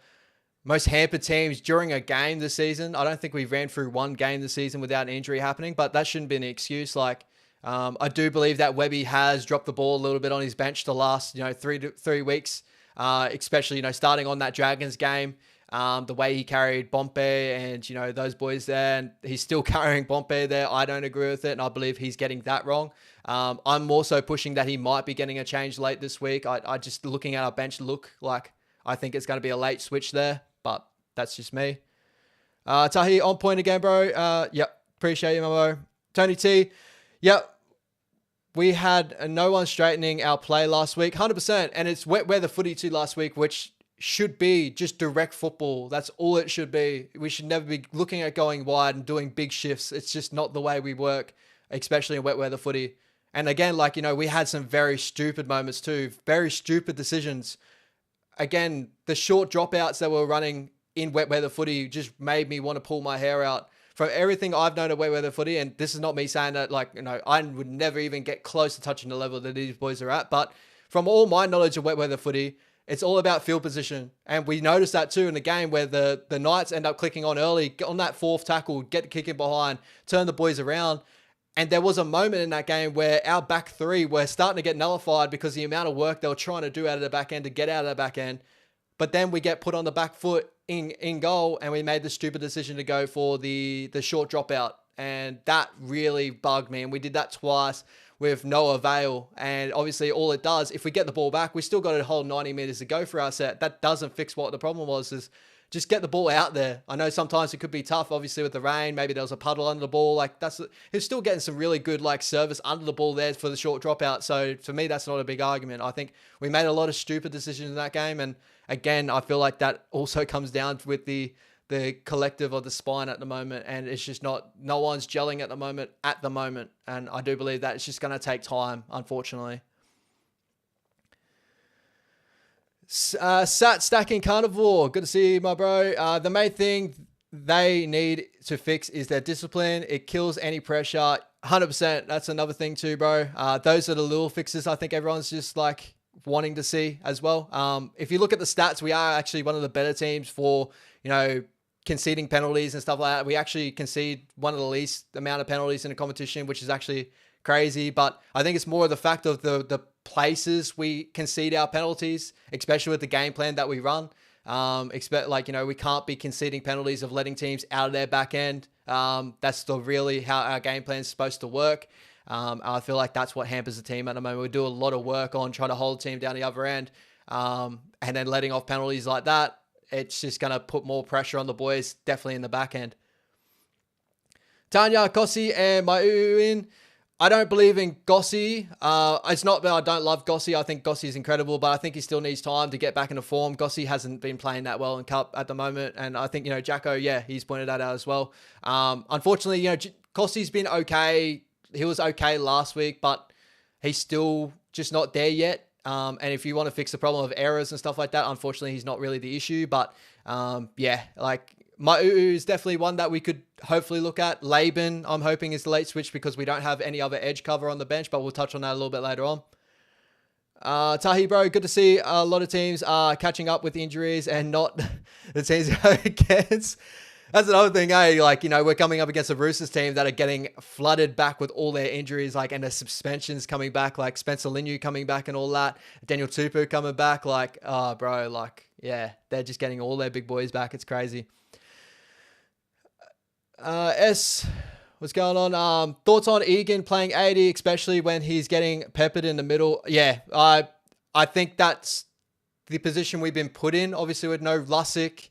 most hampered teams during a game this season. I don't think we ran through one game this season without an injury happening, but that shouldn't be an excuse. I do believe that Webby has dropped the ball a little bit on his bench the last 3 weeks, especially starting on that Dragons game. The way he carried Bompe and, those boys there, and he's still carrying Bompe there. I don't agree with it, and I believe he's getting that wrong. I'm also pushing that he might be getting a change late this week. I just looking at our bench look like I think it's going to be a late switch there, but that's just me. Tahi, on point again, bro. Yep, appreciate you, Mamo. Tony T, yep. We had no one straightening our play last week, 100%, and it's wet weather footy too last week, which should be just direct football. That's all it should be. We should never be looking at going wide and doing big shifts. It's just not the way we work, especially in wet weather footy. And again, we had some very stupid moments too, very stupid decisions. Again, the short dropouts that we're running in wet weather footy just made me want to pull my hair out. From everything I've known of wet weather footy, and this is not me saying that I would never even get close to touching the level that these boys are at, but from all my knowledge of wet weather footy, it's all about field position. And we noticed that too in the game where the Knights end up clicking on early, get on that fourth tackle, get the kick in behind, turn the boys around. And there was a moment in that game where our back three were starting to get nullified because the amount of work they were trying to do out of the back end to get out of the back end. But then we get put on the back foot in goal, and we made the stupid decision to go for the short dropout. And that really bugged me. And we did that twice with no avail. And obviously all it does, if we get the ball back, we still got a whole 90 meters to go for our set. That doesn't fix what the problem was, is just get the ball out there. I know sometimes it could be tough, obviously with the rain, maybe there was a puddle under the ball. He's still getting some really good service under the ball there for the short dropout. So for me, that's not a big argument. I think we made a lot of stupid decisions in that game. And again, I feel like that also comes down with the collective of the spine at the moment, and it's just no one's gelling at the moment. And I do believe that it's just going to take time, unfortunately. Sat Stacking Carnivore, good to see you, my bro. The main thing they need to fix is their discipline. It kills any pressure. 100%. That's another thing too, bro. Those are the little fixes I think everyone's just wanting to see as well. If you look at the stats, we are actually one of the better teams for, conceding penalties and stuff like that. We actually concede one of the least amount of penalties in the competition, which is actually crazy. But I think it's more of the fact of the places we concede our penalties, especially with the game plan that we run. We can't be conceding penalties of letting teams out of their back end. That's really how our game plan is supposed to work. I feel like that's what hampers the team at the moment. We do a lot of work on trying to hold the team down the other end, and then letting off penalties like that. It's just going to put more pressure on the boys, definitely in the back end. Tanya, Gossi, and Mauin. I don't believe in Gossi. It's not that I don't love Gossi. I think Gossi is incredible, but I think he still needs time to get back into form. Gossi hasn't been playing that well in Cup at the moment. And I think, Jacko, he's pointed that out as well. Unfortunately, Gossi's been okay. He was okay last week, but he's still just not there yet. And if you want to fix the problem of errors and stuff like that, unfortunately, he's not really the issue. But Ma'u is definitely one that we could hopefully look at. Laban, I'm hoping, is the late switch because we don't have any other edge cover on the bench, but we'll touch on that a little bit later on. Tahi, bro, good to see a lot of teams are catching up with injuries and not the teams against. That's another thing, we're coming up against a Roosters team that are getting flooded back with all their injuries, and the suspensions coming back, Spencer Linu coming back and all that. Daniel Tupu coming back, they're just getting all their big boys back. It's crazy. What's going on? Thoughts on Egan playing 80, especially when he's getting peppered in the middle? Yeah, I think that's the position we've been put in, obviously with no Lussick.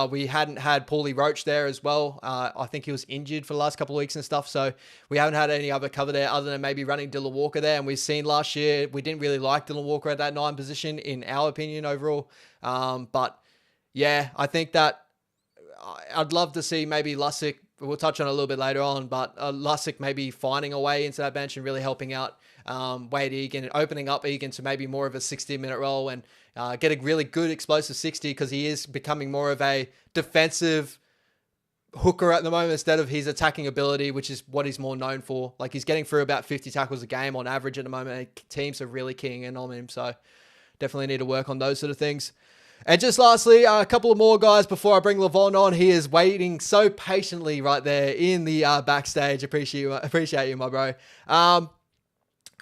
We hadn't had Paulie Roach there as well. I think he was injured for the last couple of weeks and stuff. So we haven't had any other cover there other than maybe running Dylan Walker there. And we've seen last year, we didn't really like Dylan Walker at that 9 position in our opinion overall. But yeah, I think that I'd love to see maybe Lussick. We'll touch on it a little bit later on, but Lussick maybe finding a way into that bench and really helping out Wade Egan and opening up Egan to maybe more of a 60-minute role and get a really good explosive 60 because he is becoming more of a defensive hooker at the moment instead of his attacking ability, which is what he's more known for. Like he's getting through about 50 tackles a game on average at the moment, and teams are really keying in on him. So definitely need to work on those sort of things. And just lastly, a couple of more guys before I bring Levon on. He is waiting so patiently right there in the backstage. Appreciate you, my bro.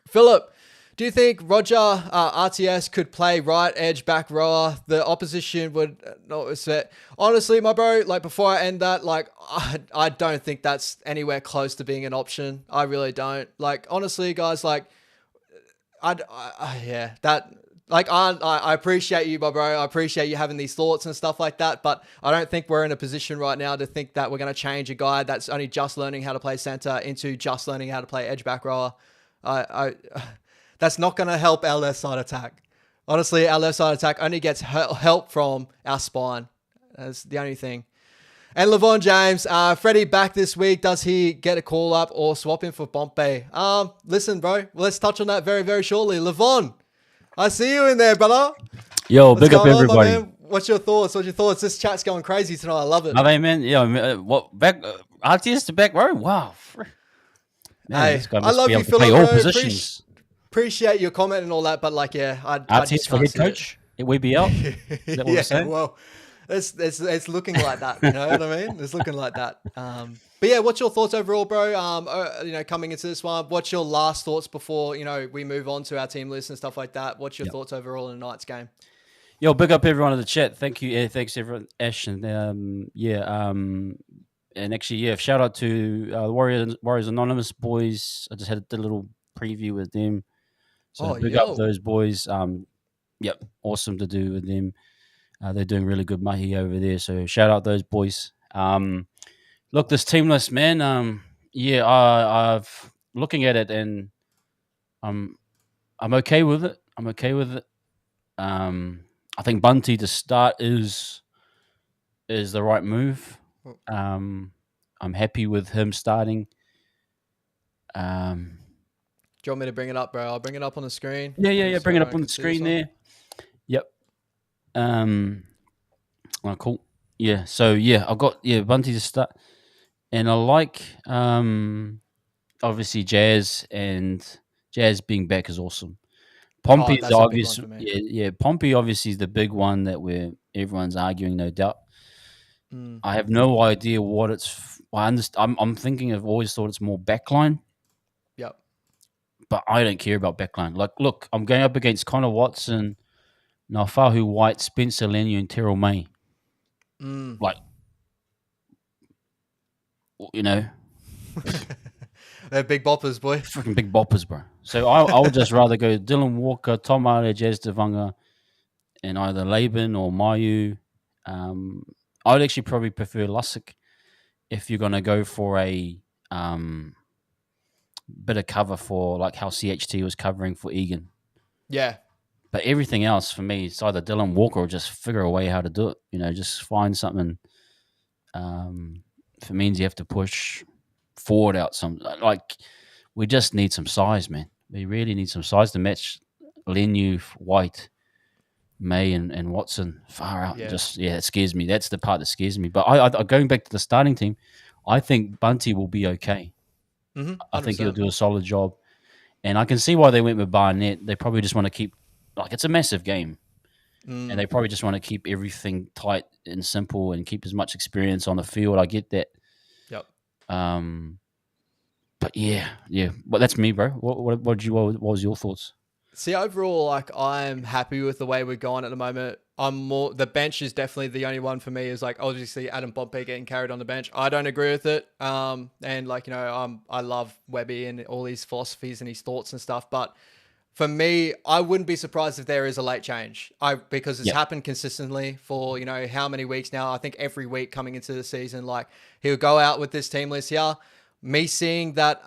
Philip, do you think Roger RTS could play right edge back rower? The opposition would not set. Honestly, my bro, like before I end that, like I don't think that's anywhere close to being an option. I really don't. Like honestly, guys, like yeah, that. Like, I appreciate you, my bro. I appreciate you having these thoughts and stuff like that, but I don't think we're in a position right now to think that we're going to change a guy that's only just learning how to play center into just learning how to play edge back rower. That's not going to help our left side attack. Honestly, our left side attack only gets help from our spine. That's the only thing. And Levon James, Freddie back this week. Does he get a call up or swap him for Pompey? Listen, bro, let's touch on that very, very shortly. Levon, I see you in there, brother. Yo, big up everybody. What's your thoughts? This chat's going crazy tonight. I love it. Are they, man? Yeah, what back? RTS to back row? Wow. Man, hey, I love you, Philip. All positions. Appreciate your comment and all that, but like, yeah, I just for head coach at WBL. Is that what we're saying? Well, it's looking like that. You know what I mean? It's looking like that. But yeah, what's your thoughts overall, bro? Coming into this one, what's your last thoughts before we move on to our team list and stuff like that? What's your thoughts overall in tonight's game? Yo, big up everyone in the chat. Thank you. Thanks everyone, Ash, and and actually, shout out to the Warriors Anonymous boys. I just did a little preview with them. So big up those boys. Awesome to do with them. They're doing really good mahi over there. So shout out those boys. Look, this team list, man. I've looking at it and I'm okay with it. I think Bunty to start is the right move. I'm happy with him starting. Do you want me to bring it up, bro? I'll bring it up on the screen. Yeah. Bring it up on the screen there. Yep. Cool. Yeah. So I've got Bunty to start, and I like obviously Jazz being back is awesome. Pompey is obviously Pompey obviously is the big one that everyone's arguing, no doubt. I have no idea what it's. I'm thinking. I've always thought it's more backline. Yep. But I don't care about backline. Like, look, I'm going up against Connor Watson, Naufahu White, Spencer Leniu, and Terrell May. Like, they're big boppers, boy. Freaking big boppers, bro. So I would just rather go Dylan Walker, Tom Ale, Jazz Devanga, and either Laban or Mayu. I would actually probably prefer Lussick if you're going to go for a bit of cover for like how CHT was covering for Egan. Yeah. But everything else for me, it's either Dylan Walker or just figure a way how to do it. Just find something. If it means you have to push forward out some, like we just need some size, man. We really need some size to match Leniu, White, May, and Watson far out. Yeah. It scares me. That's the part that scares me. But I going back to the starting team, I think Bunty will be okay. I think he'll do a solid job. And I can see why they went with Barnett. They probably just want to keep, like, it's a massive game. And they probably just want to keep everything tight and simple and keep as much experience on the field. I get that. Yep. But yeah. But that's me, bro. What was your thoughts? See, overall, like, I'm happy with the way we're going at the moment. The bench is definitely the only one for me is like, obviously Adam Pompey getting carried on the bench. I don't agree with it. And like, I love Webby and all his philosophies and his thoughts and stuff, but For me, I wouldn't be surprised if there is a late change. Because it's Yep. happened consistently for, how many weeks now. I think every week coming into the season, like he'll go out with this team list here. Me seeing that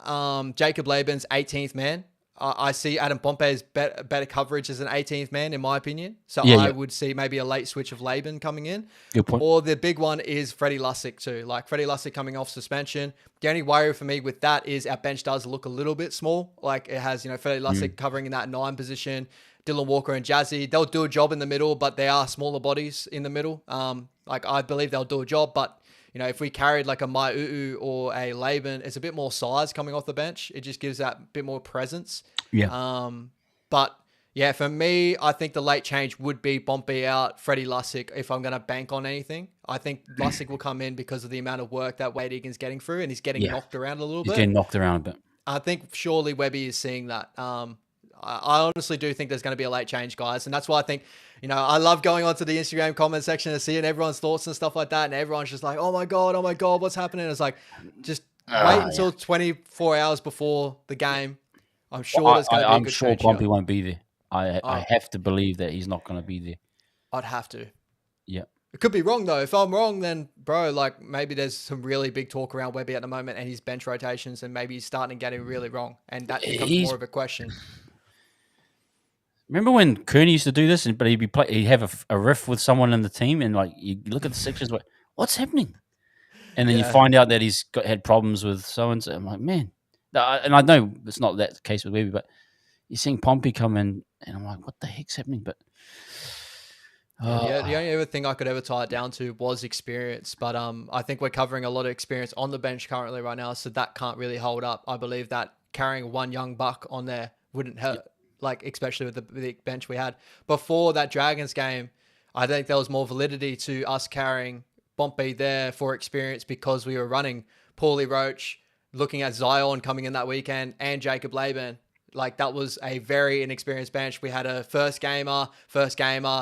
Jacob Laban's 18th man, I see Adam Pompey's better coverage as an 18th man, in my opinion. So Yeah, I yeah. would see maybe a late switch of Laban coming in. Good point. Or the big one is Freddie Lussick too. Like Freddie Lussick coming off suspension. The only worry for me with that is our bench does look a little bit small. Like it has, Freddie Lussick covering in that 9 position. Dylan Walker and Jazzy, they'll do a job in the middle, but they are smaller bodies in the middle. Like I believe they'll do a job, but if we carried like a Mai'u or a Laban, it's a bit more size coming off the bench. It just gives that bit more presence. Yeah. But yeah, for me, I think the late change would be Pompey out, Freddie Lussick, if I'm going to bank on anything. I think Lussick will come in because of the amount of work that Wade Egan's getting through, and he's getting knocked around a little He's bit. getting knocked around a bit. I think surely Webby is seeing that. I honestly do think there's going to be a late change, guys. And that's why I think, I love going onto the Instagram comment section and seeing everyone's thoughts and stuff like that. And everyone's just like, oh my God, what's happening? It's like, just wait until 24 hours before the game. I'm sure there's going to be a good sure Pompey won't be there. I have to believe that he's not going to be there. I'd have to. Yeah. It could be wrong, though. If I'm wrong, then, bro, like, maybe there's some really big talk around Webby at the moment and his bench rotations, and maybe he's starting to get it really wrong. And that becomes more of a question. Remember when Kearney used to do this, but he'd have a riff with someone in the team, and like you look at the Sixers, like, what's happening? And then you find out that he's had problems with so and so. I'm like, man, and I know it's not that case with Webby, but you're seeing Pompey come in, and I'm like, what the heck's happening? But the only other thing I could ever tie it down to was experience. But I think we're covering a lot of experience on the bench currently right now, so that can't really hold up. I believe that carrying one young buck on there wouldn't hurt. Like, especially with the big bench we had. Before that Dragons game, I think there was more validity to us carrying Pompey there for experience because we were running Paulie Roach, looking at Zion coming in that weekend, and Jacob Laban. Like, that was a very inexperienced bench. We had a first gamer,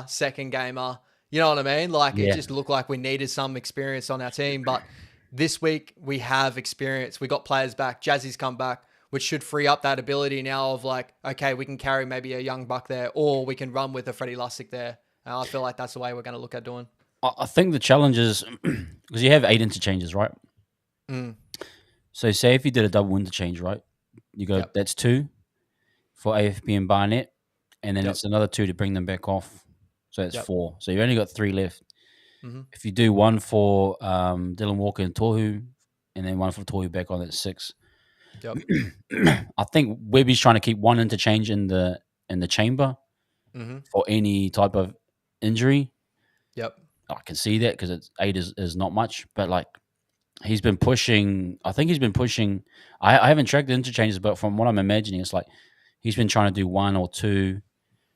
second gamer. You know what I mean? Like, it just looked like we needed some experience on our team. But this week, we have experience. We got players back. Jazzy's come back, which should free up that ability now of like, okay, we can carry maybe a young buck there, or we can run with a Freddie Lussick there. And I feel like that's the way we're going to look at doing. I think the challenge is, because you have 8 interchanges, right? So say if you did a double interchange, right? You go, that's 2 for AFP and Barnett, and then it's another 2 to bring them back off. So that's 4. So you've only got 3 left. If you do 1 for Dylan Walker and Tohu, and then 1 for Tohu back on, that's 6. I think Webby's trying to keep 1 interchange in the chamber for any type of injury. I can see that because it's 8 is not much, but like he's been pushing. I think he's been pushing. I haven't tracked the interchanges, but from what I'm imagining, it's like he's been trying to do 1 or 2.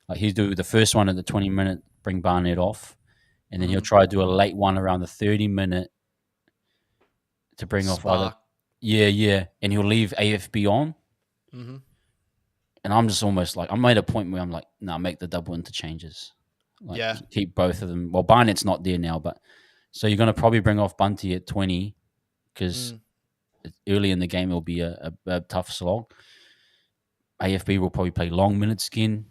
Like he's do the first one at the 20-minute, bring Barnett off, and then he'll try to do a late one around the 30-minute to bring off either. Yeah, and he'll leave AFB on. And I'm just almost like, I'm at a point where I'm like, no, make the double interchanges. Like, keep both of them. Well, Barnett's not there now, but so you're going to probably bring off Bunty at 20 because early in the game it'll be a tough slog. AFB will probably play long minutes again.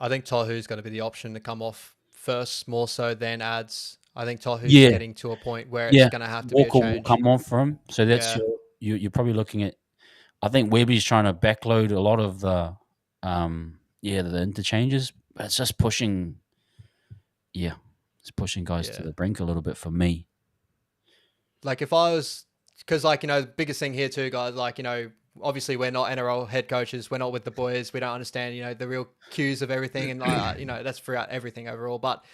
I think Tohu's going to be the option to come off first, more so than ads. I think Tohu's getting to a point where it's going to have to Walker be a change. Will come on for him. So that's you're probably looking at. I think Webby's trying to backload a lot of the interchanges, but it's just pushing. Yeah, it's pushing guys to the brink a little bit for me. Like if I was, because like the biggest thing here too, guys. Like obviously we're not NRL head coaches. We're not with the boys. We don't understand the real cues of everything, and that's throughout everything overall. But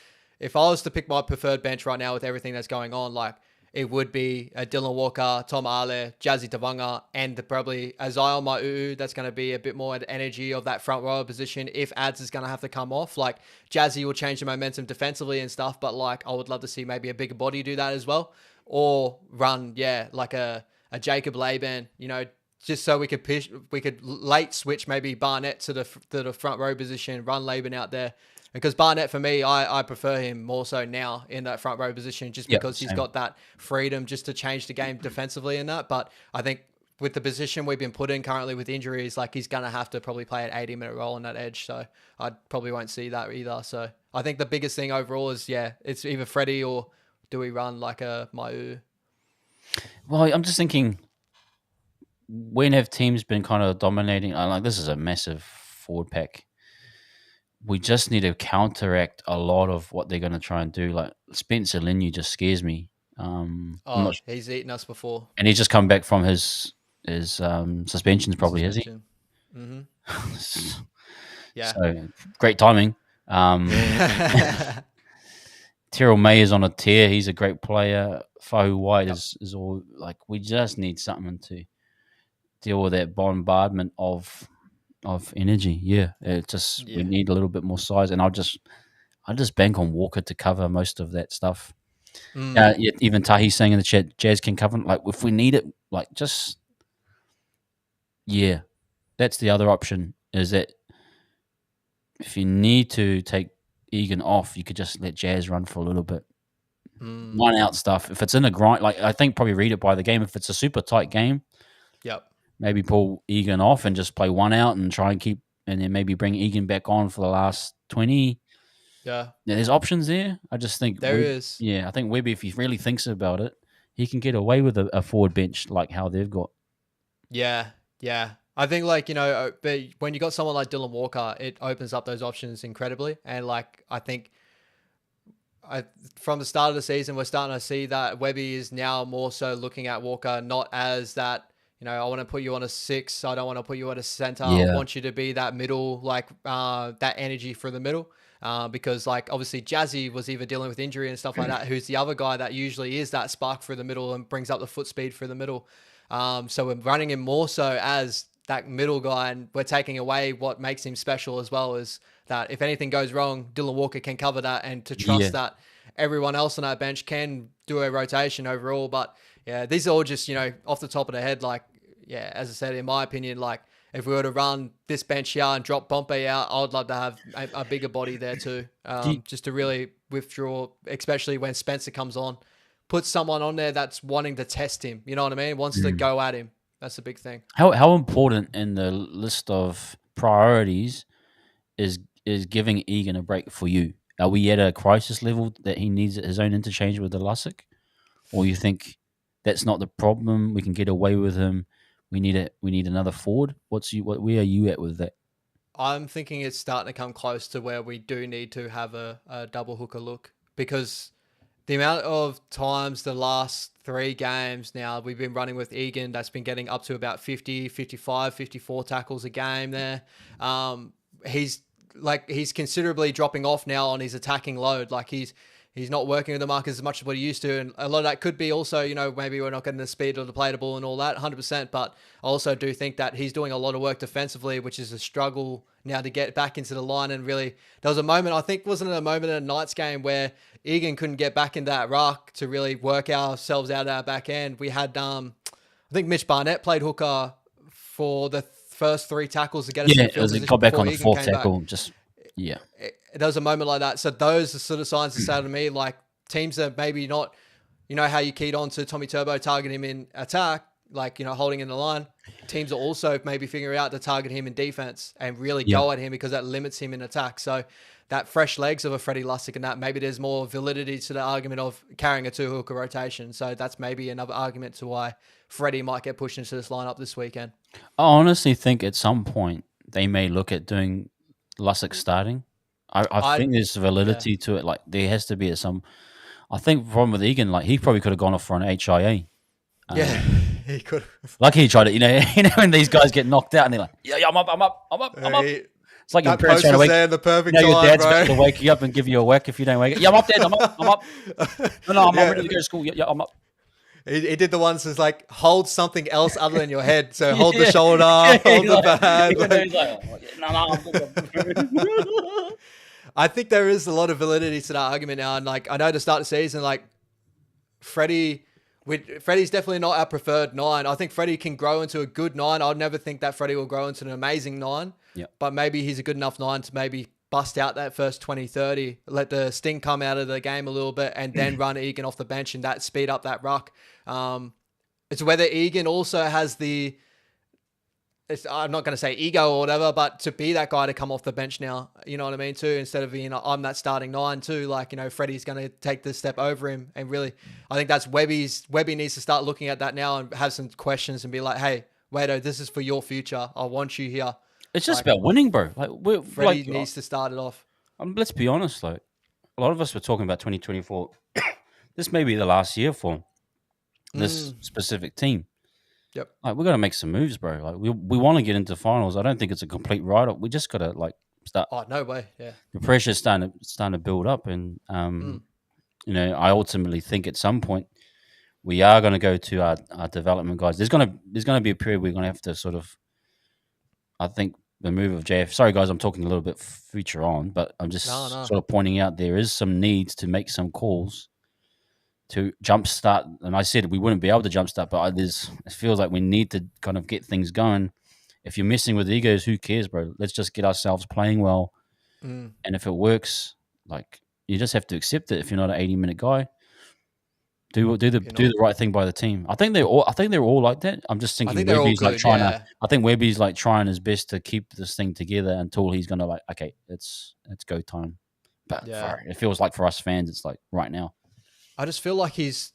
if I was to pick my preferred bench right now with everything that's going on, like it would be Dylan Walker, Tom Ale, Jazzy Tavanga, and probably a Zion Mai'u. That's going to be a bit more energy of that front row position if Ads is going to have to come off. Like Jazzy will change the momentum defensively and stuff, but like I would love to see maybe a bigger body do that as well. Or run, like a Jacob Laban, just so we could late switch maybe Barnett to the front row position, run Laban out there. Because Barnett, for me, I prefer him more so now in that front row position just because he's got that freedom just to change the game defensively in that. But I think with the position we've been put in currently with injuries, like he's going to have to probably play an 80-minute role on that edge. So I probably won't see that either. So I think the biggest thing overall is, it's either Freddie or do we run like a Maeu? Well, I'm just thinking, when have teams been kind of dominating? Like, this is a massive forward pack. We just need to counteract a lot of what they're going to try and do. Like, Spencer Linyu just scares me. I'm not sure. He's eaten us before. And he's just come back from his suspensions, probably, has he? Mm-hmm. Yeah. So, great timing. Terrell May is on a tear. He's a great player. Fahu White is all like, we just need something to deal with that bombardment of energy. Yeah, we need a little bit more size, and I just bank on Walker to cover most of that stuff. Even Tahi's saying in the chat, Jazz can cover. Like, if we need it, like, just that's the other option. Is that if you need to take Egan off, you could just let Jazz run for a little bit. One out stuff. If it's in a grind, like, I think probably read it by the game. If it's a super tight game, maybe pull Egan off and just play one out and try and keep, and then maybe bring Egan back on for the last 20. Yeah, there's options there. I just think there is. Yeah, I think Webby, if he really thinks about it, he can get away with a forward bench like how they've got. Yeah. I think, like, but when you got someone like Dylan Walker, it opens up those options incredibly. And, like, I think from the start of the season, we're starting to see that Webby is now more so looking at Walker not as that, I want to put you on a 6. I don't want to put you at a center. Yeah. I want you to be that middle, like that energy for the middle. Because, like, obviously Jazzy was either dealing with injury and stuff like that, who's the other guy that usually is that spark for the middle and brings up the foot speed for the middle. So we're running him more so as that middle guy, and we're taking away what makes him special as well, is that if anything goes wrong, Dylan Walker can cover that, and to trust that everyone else on that bench can do a rotation overall. But yeah, these are all just, off the top of the head, like, as I said, in my opinion, like, if we were to run this bench here and drop Pompey out, I would love to have a bigger body there too, just to really withdraw, especially when Spencer comes on. Put someone on there that's wanting to test him, you know what I mean? Wants to go at him. That's a big thing. How important in the list of priorities is giving Egan a break for you? Are we at a crisis level that he needs his own interchange with the Lussick? Or you think that's not the problem? We can get away with him. We need another forward. Where are you at with that? I'm thinking it's starting to come close to where we do need to have a double hooker look, because the amount of times the last 3 games now we've been running with Egan, that's been getting up to about 50, 55, 54 tackles a game there. He's considerably dropping off now on his attacking load. Like, he's not working with the markers as much as what he used to. And a lot of that could be also, maybe we're not getting the speed of the play the ball and all that, 100%. But I also do think that he's doing a lot of work defensively, which is a struggle now to get back into the line. And really, there was a moment, I think, wasn't it a moment in a Knights game where Egan couldn't get back in that ruck to really work ourselves out of our back end. We had, I think Mitch Barnett played hooker for the first 3 tackles to get us in the field position. He got back on the Egan 4th tackle. There was a moment like that. So those are sort of signs that say to me, like, teams that maybe not, how you keyed on to Tommy Turbo targeting him in attack, like, holding in the line. Teams are also maybe figuring out to target him in defense and really go at him, because that limits him in attack. So that fresh legs of a Freddie Lussick and that, maybe there's more validity to the argument of carrying a 2-hooker rotation. So that's maybe another argument to why Freddie might get pushed into this lineup this weekend. I honestly think at some point they may look at doing Lussick starting. I think there's validity to it. Like, there has to be at some. I think the problem with Egan, like, he probably could have gone off for an HIA. He could. Like, he tried it. When these guys get knocked out and they're like, I'm up. It's like your parents trying to wake there the perfect time, your dad's bro. about to wake you up and give you a whack if you don't wake up. Yeah, I'm up, Dad. I'm up. No, I'm ready to go to school. Yeah, I'm up. He did the ones that's like, hold something else other than your head. So hold the shoulder, hold the bag. No. I think there is a lot of validity to that argument now. And, like, I know to start the season, like, Freddie's definitely not our preferred 9. I think Freddie can grow into a good 9. I'd never think that Freddie will grow into an amazing 9. Yep. But maybe he's a good enough 9 to maybe bust out that first 20, 30, let the sting come out of the game a little bit, and then run Egan off the bench and that speed up that ruck. It's whether Egan also has the, I'm not going to say ego or whatever, but to be that guy to come off the bench now, you know what I mean, too, instead of being, I'm that starting nine, too. Like, Freddie's going to take this step over him. And really, I think that's Webby needs to start looking at that now and have some questions and be like, hey, Wado, this is for your future. I want you here. It's just about winning, bro. Freddie needs to start it off. Let's be honest, like, a lot of us were talking about 2024. This may be the last year for this specific team. Yep. Like, we're gonna make some moves, bro. Like, we want to get into finals. I don't think it's a complete write-off. We just gotta start. Oh, no way. Yeah. The pressure's starting to build up, and I ultimately think at some point we are going to go to our development guys. There's gonna be a period we're gonna have to sort of. I think the move of JF. Sorry, guys, I'm talking a little bit future on, but I'm just sort of pointing out there is some needs to make some calls to jumpstart. And I said we wouldn't be able to jumpstart, but it feels like we need to kind of get things going. If you're messing with egos, who cares, bro? Let's just get ourselves playing well. And if it works, like, you just have to accept it. If you're not an 80-minute guy, do the right thing by the team. I think they're all like that. I'm just thinking Webby's like trying to. I think Webby's like trying his best to keep this thing together until he's gonna, like, okay, it's go time. But it feels like for us fans, it's like right now. I just feel like it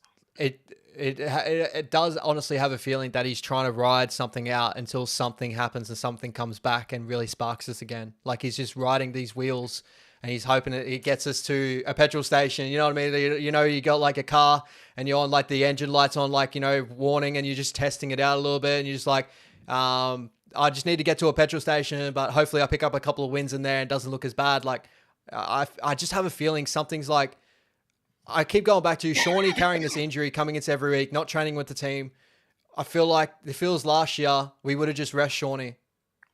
does honestly have a feeling that he's trying to ride something out until something happens and something comes back and really sparks us again. Like, he's just riding these wheels and he's hoping it gets us to a petrol station. You know what I mean? You got like a car and you're on, like, the engine lights on, like, warning, and you're just testing it out a little bit. And you're just like, I just need to get to a petrol station, but hopefully I pick up a couple of wins in there and it doesn't look as bad. Like, I just have a feeling something's like, I keep going back to Shawnee carrying this injury, coming into every week, not training with the team. I feel like it feels last year we would have just rest Shawnee,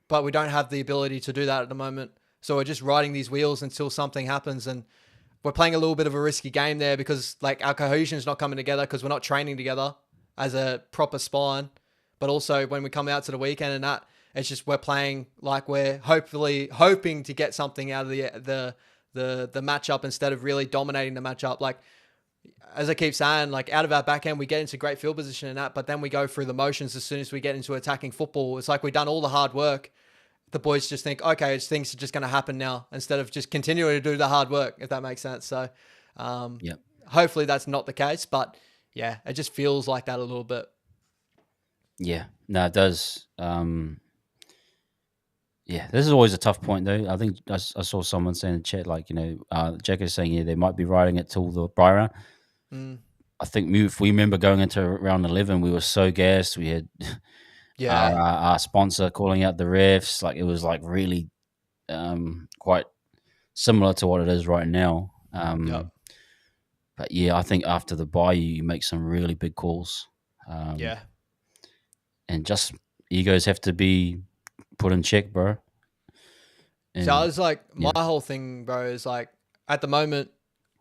but we don't have the ability to do that at the moment. So we're just riding these wheels until something happens, and we're playing a little bit of a risky game there because, like, our cohesion is not coming together because we're not training together as a proper spine. But also when we come out to the weekend and that, it's just we're playing like we're hopefully hoping to get something out of the matchup instead of really dominating the matchup. Like, as I keep saying, like, out of our back end, we get into great field position and that, but then we go through the motions as soon as we get into attacking football. It's like we've done all the hard work. The boys just think, okay, things are just going to happen now instead of just continuing to do the hard work, if that makes sense. So hopefully that's not the case, but yeah, it just feels like that a little bit. Yeah, no, it does. Yeah, this is always a tough point, though. I think I saw someone saying in the chat, like, Jack is saying, they might be riding it till the bye round. I think if we remember going into round 11, we were so gassed. We had our sponsor calling out the refs. Like, it was like really quite similar to what it is right now. But yeah, I think after the bye, you make some really big calls. And just egos have to be put in check, bro. So I was like, my whole thing, bro, is like, at the moment,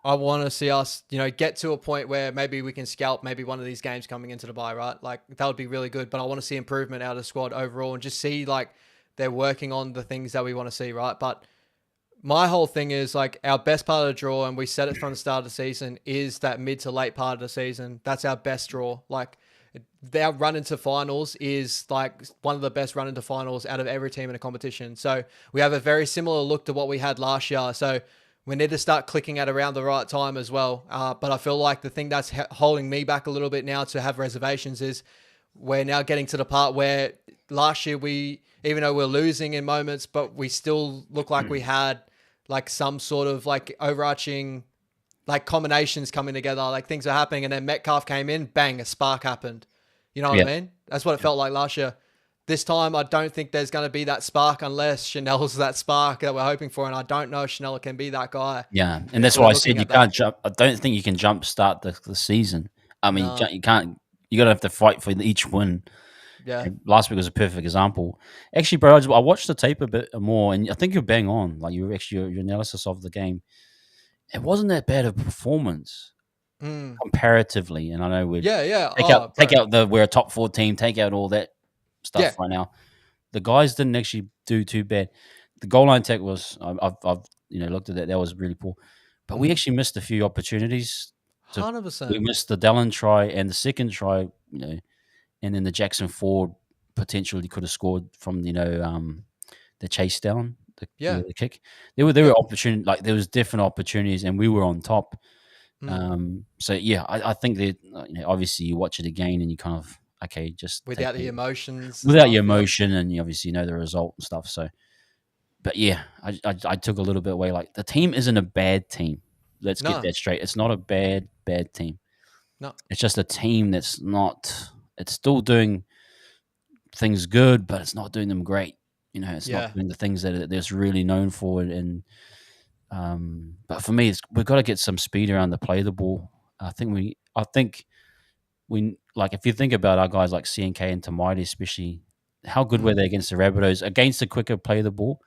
I want to see us, get to a point where maybe we can scalp maybe one of these games coming into the bye, right? Like, that would be really good. But I want to see improvement out of the squad overall and just see, like, they're working on the things that we want to see, right? But my whole thing is, like, our best part of the draw, and we said it from the start of the season, is that mid to late part of the season. That's our best draw. Like, their run into finals is like one of the best run into finals out of every team in a competition. So we have a very similar look to what we had last year. So we need to start clicking at around the right time as well. But I feel like the thing that's holding me back a little bit now to have reservations is we're now getting to the part where last year even though we're losing in moments, but we still look like we had like some sort of like overarching like combinations coming together, like things are happening, and then Metcalf came in, bang, a spark happened. You know what I mean? That's what it felt like last year. This time, I don't think there's going to be that spark unless Chanel's that spark that we're hoping for, and I don't know if Chanel can be that guy. Yeah, and that's why I said you can't jump. I don't think you can jump start the season. I mean, you can't. You got to have to fight for each win. Yeah. And last week was a perfect example. Actually, bro, I watched the tape a bit more, and I think you're bang on. Like, your analysis of the game. It wasn't that bad of a performance comparatively, and I know we're take out we're a top 4 team, take out all that stuff right now. The guys didn't actually do too bad. The goal line tech was I've looked at that. That was really poor, but we actually missed a few opportunities. 100%. We missed the Dallin try and the second try. and then the Jackson Ford potentially could have scored from the chase down, the kick. There were opportunities, like there was different opportunities, and we were on top. So yeah, I think that obviously you watch it again and you kind of just without the emotions, without your emotion, and you obviously know the result and stuff. So, but yeah, I took a little bit away. Like the team isn't a bad team. Let's get that straight. It's not a bad team. No, it's just a team that's not. It's still doing things good, but it's not doing them great. It's not doing the things that it's really known for. And but for me, we've got to get some speed around the play of the ball. I think we like, if you think about our guys like CNK and Tamaiti, especially, how good were they against the Rabbitohs? Against the quicker play of the ball,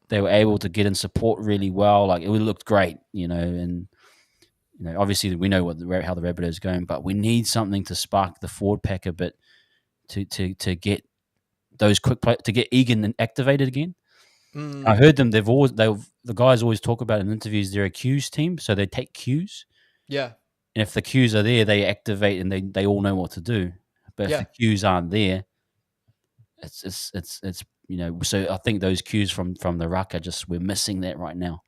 they were able to get in support really well. Like, it looked great, and obviously we know how the Rabbitohs are going, but we need something to spark the forward pack a bit to get those quick play, to get Egan activated again. I heard them. The guys always talk about in interviews, they're a cues team, so they take cues. Yeah. And if the cues are there, they activate and they all know what to do. But if the cues aren't there, it's So I think those cues from the ruck we're missing that right now.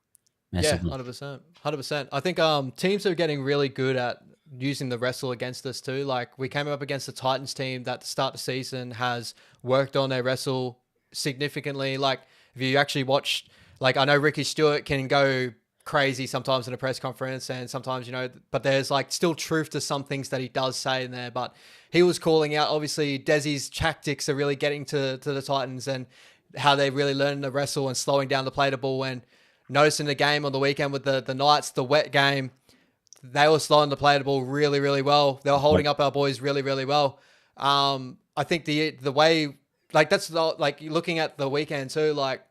Massively. Yeah, 100%. I think teams are getting really good at using the wrestle against us too. Like, we came up against the Titans team that, to start the season, has worked on their wrestle significantly. Like, if you actually watch, like, I know Ricky Stewart can go crazy sometimes in a press conference, and sometimes, but there's like still truth to some things that he does say in there. But he was calling out, obviously, Desi's tactics are really getting to the Titans, and how they really learn to wrestle and slowing down the play of the ball. And noticing the game on the weekend with the Knights, the wet game, they were slowing the play of the ball really, really well. They were holding up our boys really, really well. I think the way, like, that's like, looking at the weekend too, like,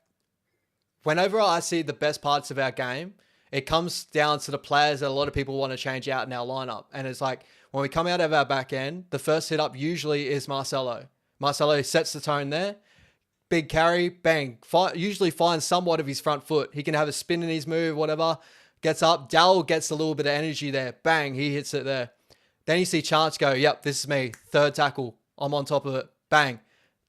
whenever I see the best parts of our game, it comes down to the players that a lot of people want to change out in our lineup. And it's like, when we come out of our back end, the first hit up usually is Marcelo. Marcelo sets the tone there. Big carry, bang. Usually finds somewhat of his front foot. He can have a spin in his move, whatever. Gets up. Dowell gets a little bit of energy there. Bang, he hits it there. Then you see Chance go, yep, this is me. Third tackle. I'm on top of it. Bang.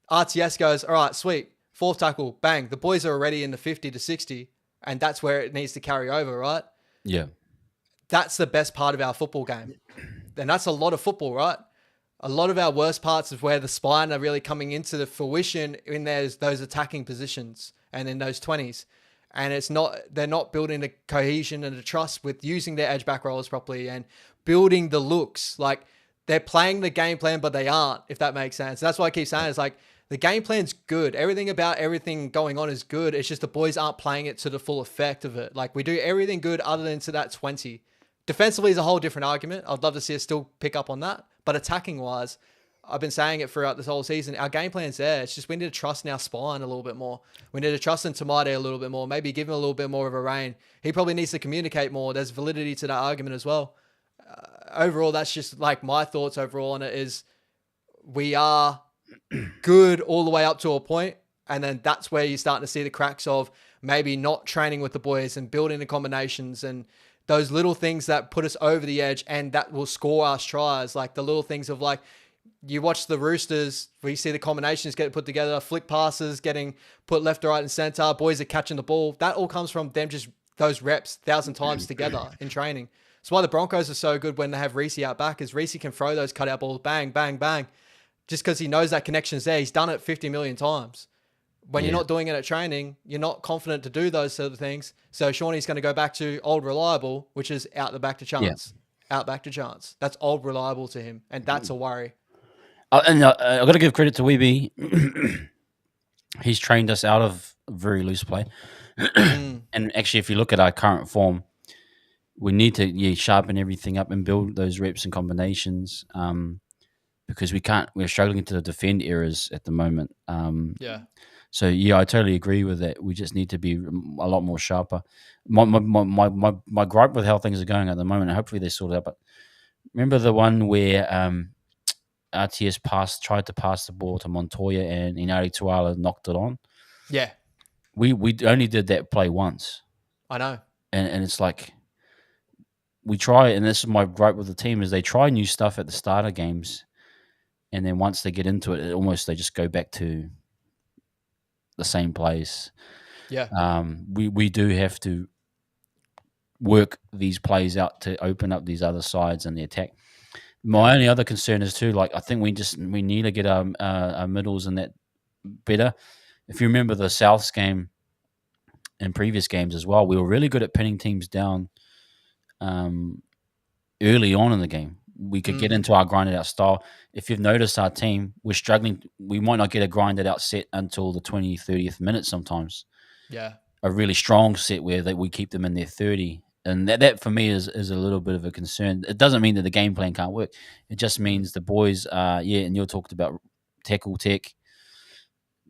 RTS goes, all right, sweet. Fourth tackle. Bang. The boys are already in the 50 to 60. And that's where it needs to carry over, right? Yeah. That's the best part of our football game. And that's a lot of football, right? A lot of our worst parts is where the spine are really coming into the fruition in those attacking positions and in those 20s. And they're not building the cohesion and the trust with using their edge back rollers properly and building the looks. Like, they're playing the game plan, but they aren't, if that makes sense. That's why I keep saying, it's like, the game plan's good. Everything about everything going on is good. It's just the boys aren't playing it to the full effect of it. Like, we do everything good other than to that 20. Defensively is a whole different argument. I'd love to see us still pick up on that. But attacking wise, I've been saying it throughout this whole season. Our game plan's there. It's just we need to trust in our spine a little bit more. We need to trust in Tamaiti a little bit more. Maybe give him a little bit more of a rein. He probably needs to communicate more. There's validity to that argument as well. Overall, that's just like my thoughts overall on it is we are good all the way up to a point, and then that's where you're starting to see the cracks of maybe not training with the boys and building the combinations and those little things that put us over the edge and that will score us tries. Like the little things of, like, you watch the Roosters, where you see the combinations get put together, flick passes getting put left to right and center, boys are catching the ball. That all comes from them just those reps 1,000 times together in training. That's why the Broncos are so good when they have Reece out back, is Reece can throw those cutout balls, bang, bang, bang, just because he knows that connection's there. He's done it 50 million times. When you're not doing it at training, you're not confident to do those sort of things. So Shawnee's going to go back to old reliable, which is out the back to Chance. Yeah. Out back to Chance. That's old reliable to him, and that's a worry. And I've got to give credit to Weeby. He's trained us out of very loose play. And actually, if you look at our current form, we need to sharpen everything up and build those reps and combinations, because we're struggling to defend errors at the moment. So I totally agree with that. We just need to be a lot more sharper. My gripe with how things are going at the moment, and hopefully they sort it out. But remember the one where RTS tried to pass the ball to Montoya and Inari Tuala knocked it on? Yeah. We only did that play once. I know. And it's like, we try, and this is my gripe with the team, is they try new stuff at the start of games, and then once they get into it, they just go back to the same place. Yeah. We do have to work these plays out to open up these other sides and the attack. My only other concern is too, like I think we need to get our middles and that better. If you remember the Souths game and previous games as well, we were really good at pinning teams down early on in the game. We could get into our grinded out style. If you've noticed our team, we're struggling. We might not get a grinded out set until the 20, 30th minute sometimes. Yeah. A really strong set where that we keep them in their 30. And that for me is a little bit of a concern. It doesn't mean that the game plan can't work. It just means the boys and you talked about tackle tech.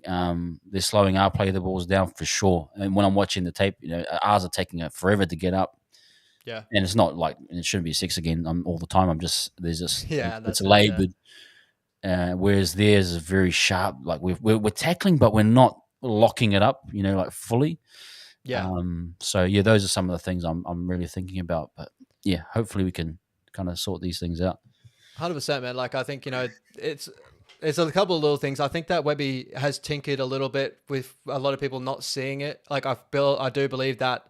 They're slowing our play the balls down for sure. And when I'm watching the tape, ours are taking it forever to get up. Yeah. And it's not like it shouldn't be 6 again all the time. It's that's laboured. Whereas theirs is very sharp. Like we're tackling, but we're not locking it up, like fully. Yeah. So those are some of the things I'm really thinking about. But yeah, hopefully we can kind of sort these things out. 100%, man. Like I think it's a couple of little things. I think that Webby has tinkered a little bit with a lot of people not seeing it. Like I do believe that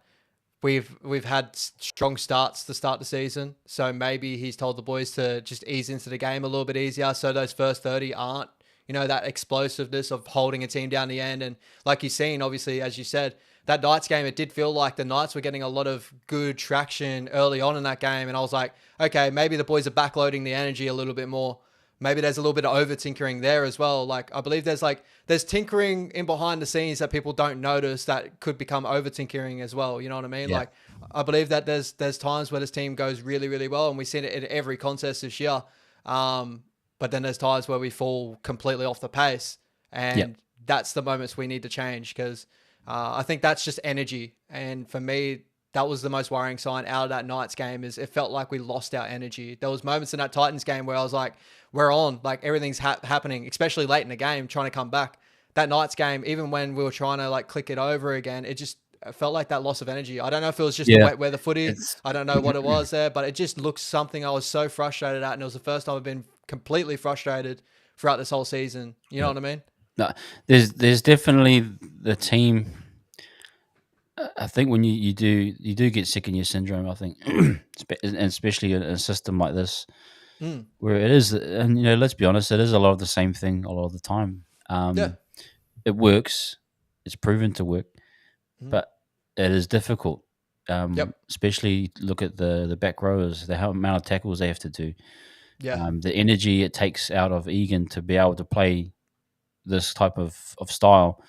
we've had strong starts to start the season, so maybe he's told the boys to just ease into the game a little bit easier, so those first 30 aren't that explosiveness of holding a team down the end. And like you've seen, obviously, as you said, that Knights game, it did feel like the Knights were getting a lot of good traction early on in that game, and I was like, okay, maybe the boys are backloading the energy a little bit more. Maybe there's a little bit of over tinkering there as well. Like I believe there's tinkering in behind the scenes that people don't notice that could become over tinkering as well. You know what I mean? Yeah. Like I believe that there's times where this team goes really, really well, and we've seen it in every contest this year. But then there's times where we fall completely off the pace, and that's the moments we need to change, because I think that's just energy. And for me, that was the most worrying sign out of that Knights game, is it felt like we lost our energy. There was moments in that Titans game where I was like, we're on, like everything's happening, especially late in the game, trying to come back. That Knights game, even when we were trying to like click it over again, it felt like that loss of energy. I don't know if it was just the wet weather footy. I don't know what it was there, but it just looked something I was so frustrated at. And it was the first time I've been completely frustrated throughout this whole season. You know what I mean? No, there's definitely the team. I think when you do get second year syndrome, I think, and especially in a system like this, where it is, and let's be honest, it is a lot of the same thing a lot of the time. It works, it's proven to work, but it is difficult. Especially look at the back rowers, the amount of tackles they have to do. The energy it takes out of Egan to be able to play this type of style.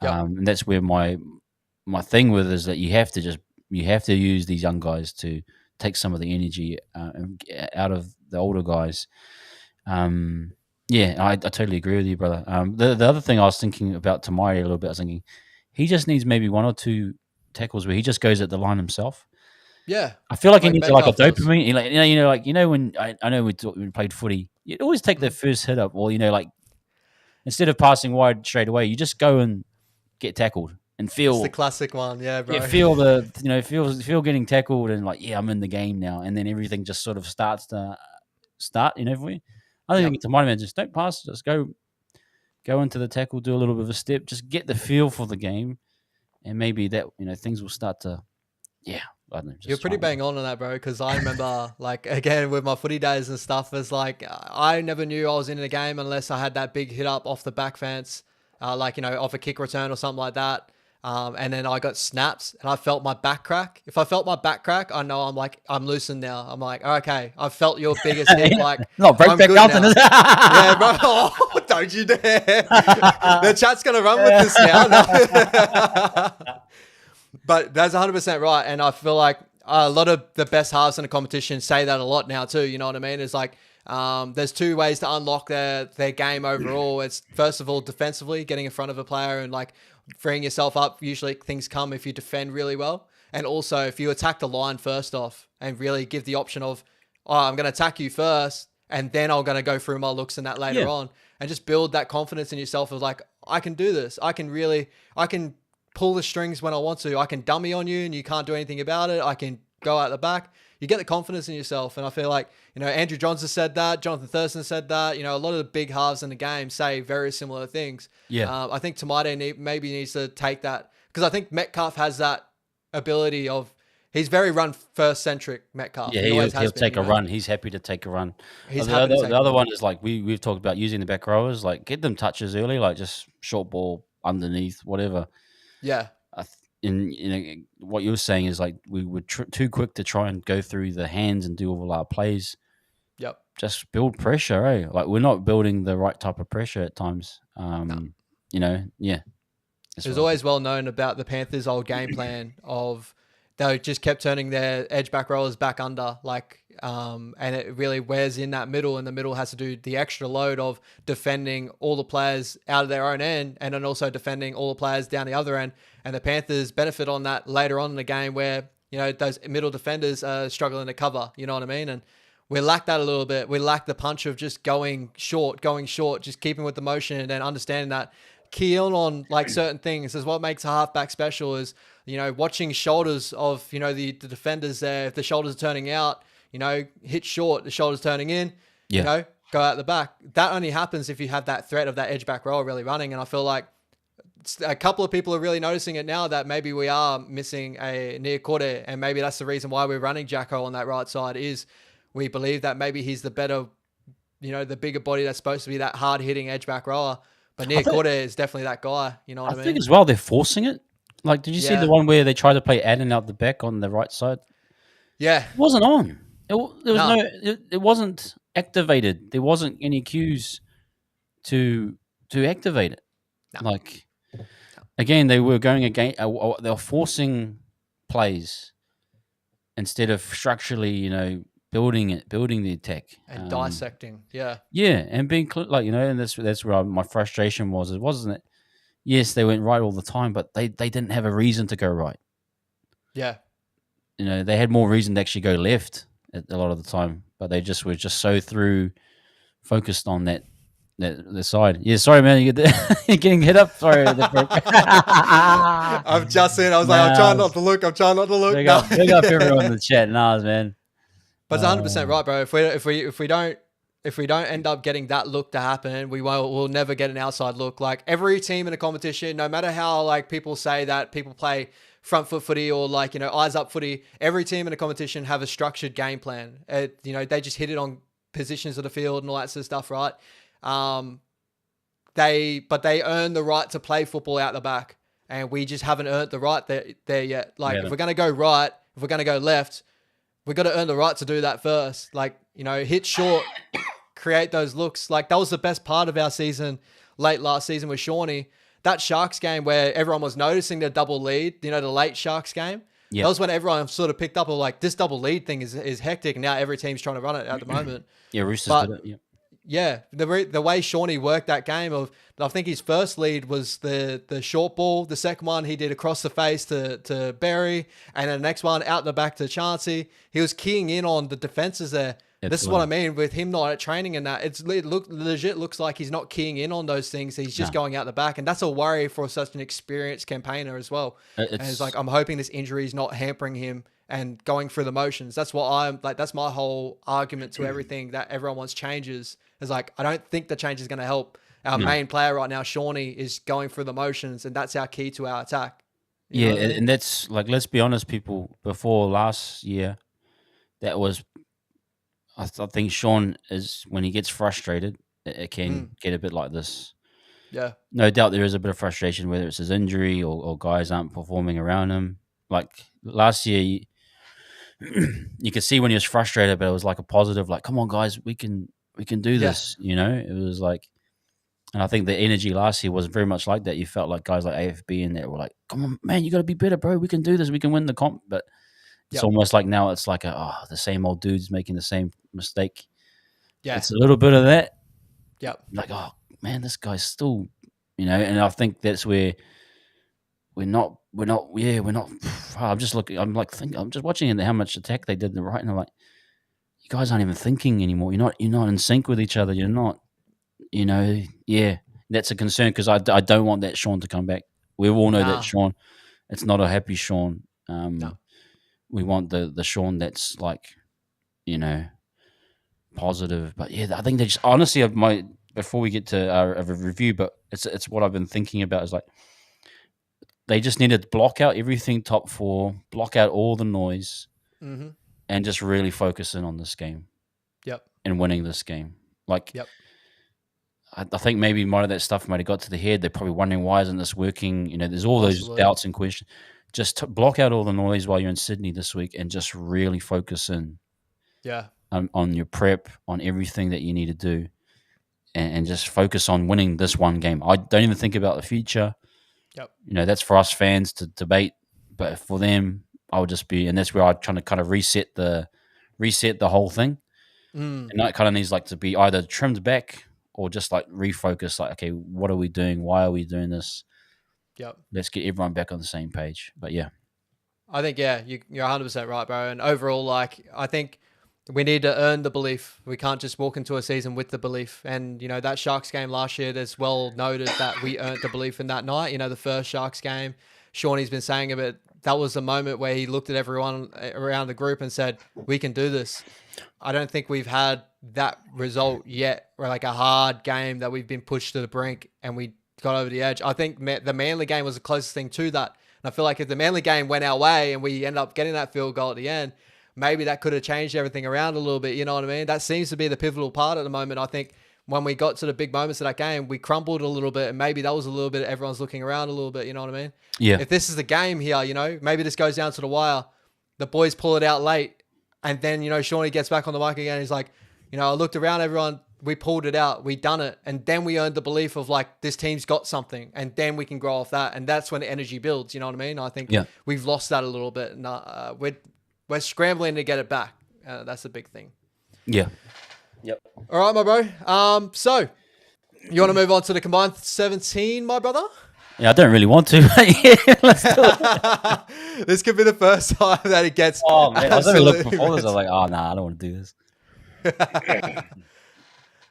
And that's where my thing with is that you have to use these young guys to take some of the energy out of the older guys. I totally agree with you, brother. The other thing I was thinking about Tamari a little bit, I was thinking he just needs maybe 1 or 2 tackles where he just goes at the line himself. Yeah, I feel like he needs like a dopamine. When I know we played footy, you'd always take the first hit up, or instead of passing wide straight away, you just go and get tackled and feel. It's the classic one, yeah, bro. Yeah, feel getting tackled and like, I'm in the game now, and then everything just sort of starts for you. I think to my man, just don't pass, just go into the tackle, do a little bit of a step, just get the feel for the game, and maybe that things will start to, I don't know. You're pretty bang on that, bro, because I remember, like, again, with my footy days and stuff, it's like, I never knew I was in the game unless I had that big hit up off the back fence, off a kick return or something like that. And then I got snaps and I felt my back crack. If I felt my back crack, I know I'm loosened now. I'm like, okay, I felt your biggest hit. Like, no, break back Elton. Yeah, bro. Oh, don't you dare. The chat's going to run with this now. No. But that's 100% right. And I feel like a lot of the best halves in the competition say that a lot now too. You know what I mean? It's like, there's 2 ways to unlock their game overall. It's first of all, defensively, getting in front of a player and like freeing yourself up. Usually things come if you defend really well. And also if you attack the line first off and really give the option of, I'm going to attack you first, and then I'm going to go through my looks and that later on, and just build that confidence in yourself of like, I can do this. I can pull the strings when I want to. I can dummy on you and you can't do anything about it. I can go out the back. you get the confidence in yourself. And I feel like, Andrew Johns has said that, Jonathan Thurston said that, a lot of the big halves in the game say very similar things. Yeah. I think Tamade maybe needs to take that, because I think Metcalf has that ability of, he's very run first centric, Metcalf. Yeah, He always has he'll been, take a run. He's happy to take a run. He's The happy to other, take the a other run. one is like we've talked about using the back rowers, like get them touches early, like just short ball underneath, whatever. Yeah. What you're saying is like we were too quick to try and go through the hands and do all our plays. Yep. Just build pressure, eh? Like we're not building the right type of pressure at times. No. Yeah. It was always well known about the Panthers' old game plan of they just kept turning their edge back rollers back under, and it really wears in that middle, and the middle has to do the extra load of defending all the players out of their own end, and then also defending all the players down the other end. And the Panthers benefit on that later on in the game where, those middle defenders are struggling to cover, you know what I mean? And we lack that a little bit. We lack the punch of just going short, just keeping with the motion, and then understanding that key in on like certain things is what makes a halfback special is, watching shoulders of, the defenders there. If the shoulders are turning out, hit short, the shoulders turning in, go out the back. That only happens if you have that threat of that edge back row really running. And I feel like a couple of people are really noticing it now that maybe we are missing a near quarter, and maybe that's the reason why we're running Jacko on that right side is we believe that maybe he's the better, the bigger body that's supposed to be that hard hitting edge back rower. But Near Quarter is definitely that guy. You know what I mean? I think as well they're forcing it. Like, did you see the one where they tried to play Adden out the back on the right side? Yeah, it wasn't on. It wasn't activated. There wasn't any cues to activate it. No. Like, again, they were going again. They were forcing plays instead of structurally, building the attack and dissecting. Yeah, and being and that's where my frustration was. It wasn't it. Yes, they went right all the time, but they didn't have a reason to go right. Yeah, they had more reason to actually go left a lot of the time, but they just were just so focused on that side. Yeah, sorry, man, you're getting hit up. Sorry, I've just seen. I was like, I'm trying not to look. Big up everyone in the chat, man. But it's 100% right, bro. If we don't end up getting that look to happen, we'll never get an outside look. Like every team in a competition, no matter how like people say that people play front foot footy or eyes up footy, every team in a competition have a structured game plan. They just hit it on positions of the field and all that sort of stuff, right? They earn the right to play football out the back, and we just haven't earned the right there yet. Like if we're gonna go right, if we're gonna go left, we got to earn the right to do that first. Like, hit short, create those looks. Like, that was the best part of our season, late last season with Shawnee. That Sharks game where everyone was noticing the double lead, the late Sharks game. Yep. That was when everyone sort of picked up like, this double lead thing is hectic. And now every team's trying to run it at the moment. Yeah, Roosters did it. Yeah. Yeah, the way Shawnee worked that game I think his first lead was the short ball. The second one he did across the face to Berry, and then the next one out the back to Chauncey. He was keying in on the defenses there. This is what I mean with him not at training and that. It legit looks like he's not keying in on those things. He's just going out the back, and that's a worry for such an experienced campaigner as well. And it's like, I'm hoping this injury is not hampering him and going through the motions. That's what I'm like. That's my whole argument to everything that everyone wants changes. Is like, I don't think the change is going to help. Our main player right now, Shawnee, is going through the motions, and that's our key to our attack. You know what I mean? And that's like, let's be honest, people. Before last year, that was. I think Sean is when he gets frustrated, it can get a bit like this. Yeah, no doubt there is a bit of frustration, whether it's his injury or guys aren't performing around him. Like last year, you could see when he was frustrated, but it was like a positive, like, come on, guys, we can do this. It was like, and I think the energy last year was very much like that. You felt like guys like AFB and that were like, come on, man, you got to be better, bro. We can do this. We can win the comp. But it's almost like now it's like the same old dudes making the same mistake. Yeah, it's a little bit of that. Yeah, like, oh man, this guy's still, and I think that's where we're not. I'm just looking. I'm just watching how much attack they did in the right, and I'm like, you guys aren't even thinking anymore. You're not in sync with each other. You're not. That's a concern because I don't want that Sean to come back. We all know that Sean. It's not a happy Sean. No. We want the Sean that's like, positive. But yeah, I think they just honestly, before we get to a review, but it's what I've been thinking about is like they just need to block out everything top four, block out all the noise, and just really focus in on this game. Yep. And winning this game. Like, yep. I think maybe more of that stuff might have got to the head. They're probably wondering, why isn't this working? There's all those doubts and questions. Just block out all the noise while you're in Sydney this week and just really focus in. Yeah. On your prep, on everything that you need to do, and just focus on winning this one game. I don't even think about the future. Yep. That's for us fans to debate, but for them, I would just be, and that's where I'm trying to kind of reset the whole thing. And that kind of needs like to be either trimmed back or just like refocus. Like, okay, what are we doing? Why are we doing this? Yep. Let's get everyone back on the same page. But yeah, I think you're 100% right, bro. And overall, like, I think we need to earn the belief. We can't just walk into a season with the belief. And, that Sharks game last year, there's well noted that we earned the belief in that night. The first Sharks game, Shawnee's been saying about that was the moment where he looked at everyone around the group and said, we can do this. I don't think we've had that result yet, or like a hard game that we've been pushed to the brink and we got over the edge. I think the Manly game was the closest thing to that. And I feel like if the Manly game went our way and we end up getting that field goal at the end, maybe that could have changed everything around a little bit. You know what I mean? That seems to be the pivotal part at the moment. I think when we got to the big moments of that game, we crumbled a little bit, and maybe that was a little bit, everyone's looking around a little bit. You know what I mean? Yeah. If this is the game here, maybe this goes down to the wire. The boys pull it out late. And then, Shawnee gets back on the mic again. He's like, I looked around everyone. We pulled it out. We done it. And then we earned the belief of like, this team's got something. And then we can grow off that. And that's when the energy builds. You know what I mean? I think we've lost that a little bit. And we're scrambling to get it back. That's the big thing. Yeah. Yep. All right, my bro. So you want to move on to the combined 17, my brother? Yeah, I don't really want to. Yeah, let's do it. This could be the first time that it gets. Oh man, I was going to look before this. I'm like, oh nah, I don't want to do this.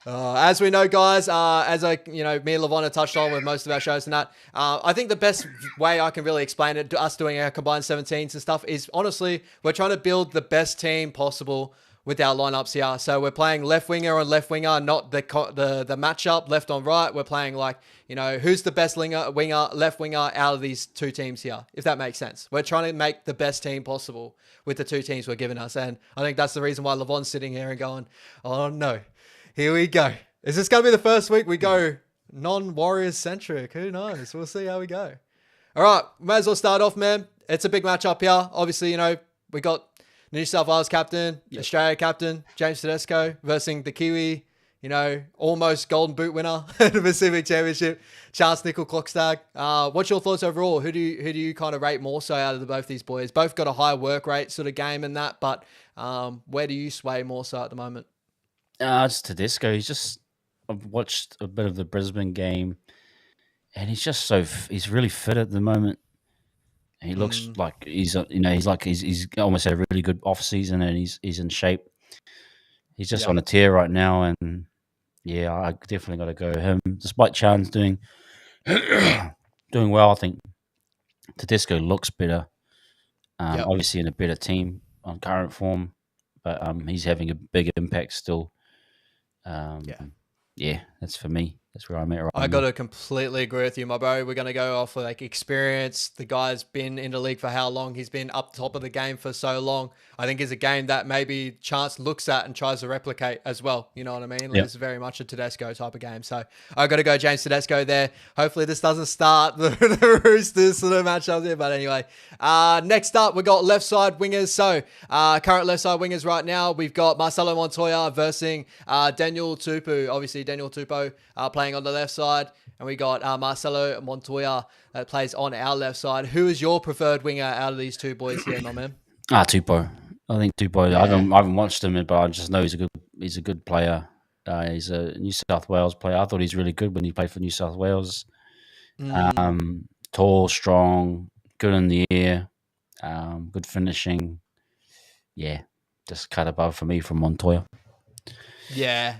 As we know, guys, as me and Levon have touched on with most of our shows and that, I think the best way I can really explain it to us doing our combined 17s and stuff is honestly, we're trying to build the best team possible with our lineups here. So we're playing left winger on left winger, not the matchup left on right. We're playing like, who's the best left winger out of these two teams here, if that makes sense. We're trying to make the best team possible with the two teams we're giving us. And I think that's the reason why Levon's sitting here and going, oh no, here we go. Is this going to be the first week we go non-Warriors centric? Who knows? We'll see how we go. All right, might as well start off, man. It's a big matchup here. Obviously, we got New South Wales captain, Australia captain, James Tedesco versus the Kiwi, almost Golden Boot winner in the Pacific Championship, Charles Nicoll-Klokstad. What's your thoughts overall? Who do you kind of rate more so out of both these boys? Both got a high work rate sort of game in that, but where do you sway more so at the moment? It's Tedesco. I've watched a bit of the Brisbane game, and he's really fit at the moment. He looks like he's almost had a really good off season, and he's in shape. He's just on a tear right now, and yeah, I definitely got to go him. Despite Chan's doing well, I think Tedesco looks better. Obviously in a better team on current form, but he's having a big impact still. Yeah, that's for me. That's where I'm at right now. I got to completely agree with you, my bro. We're going to go off with like experience. The guy's been in the league for how long? He's been up top of the game for so long. I think it's a game that maybe Chance looks at and tries to replicate as well. You know what I mean? It's very much a Tedesco type of game. So I got to go James Tedesco there. Hopefully this doesn't start the Roosters sort of matchup there. But anyway, next up, we got left side wingers. So current left side wingers right now, we've got Marcelo Montoya versus Daniel Tupou. Obviously, Daniel Tupou playing on the left side, and we got Marcelo Montoya that plays on our left side. Who is your preferred winger out of these two boys here, my man? Tupou. I think Tupou. I haven't watched him, but I just know he's a good player. He's a New South Wales player. I thought he's really good when he played for New South Wales. Tall, strong, good in the air, good finishing. Yeah, just cut above for me from Montoya. Yeah,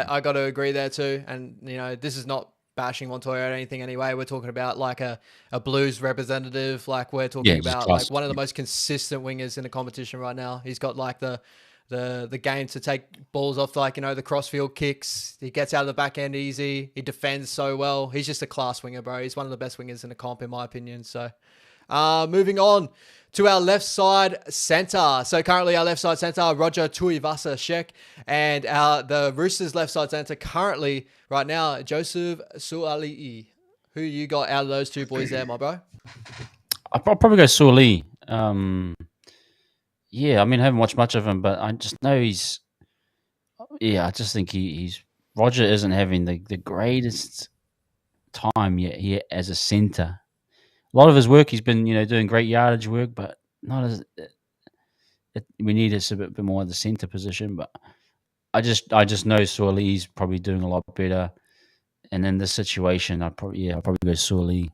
I got to agree there too. And, this is not bashing Montoya or anything anyway. We're talking about like a Blues representative. Like we're talking Yeah, just about class. like one of the most consistent wingers in the competition right now. He's got like the game to take balls off, like, the crossfield kicks. He gets out of the back end easy. He defends so well. He's just a class winger, bro. He's one of the best wingers in the comp, in my opinion. So, moving on to our left side center. So currently our left side center, Roger Tuivasa-Sheck, and the Roosters left side center currently right now, Joseph Suali'i. Who you got out of those two boys there, my bro? I'll probably go Suali. Yeah, I mean, I haven't watched much of him, but I just know he's. Yeah, I just think he's. Roger isn't having the greatest time yet here as a center. A lot of his work, he's been doing great yardage work, but not as. We need us a bit more at the center position, but I just know Suali's probably doing a lot better. And in this situation, I'll probably go Suali.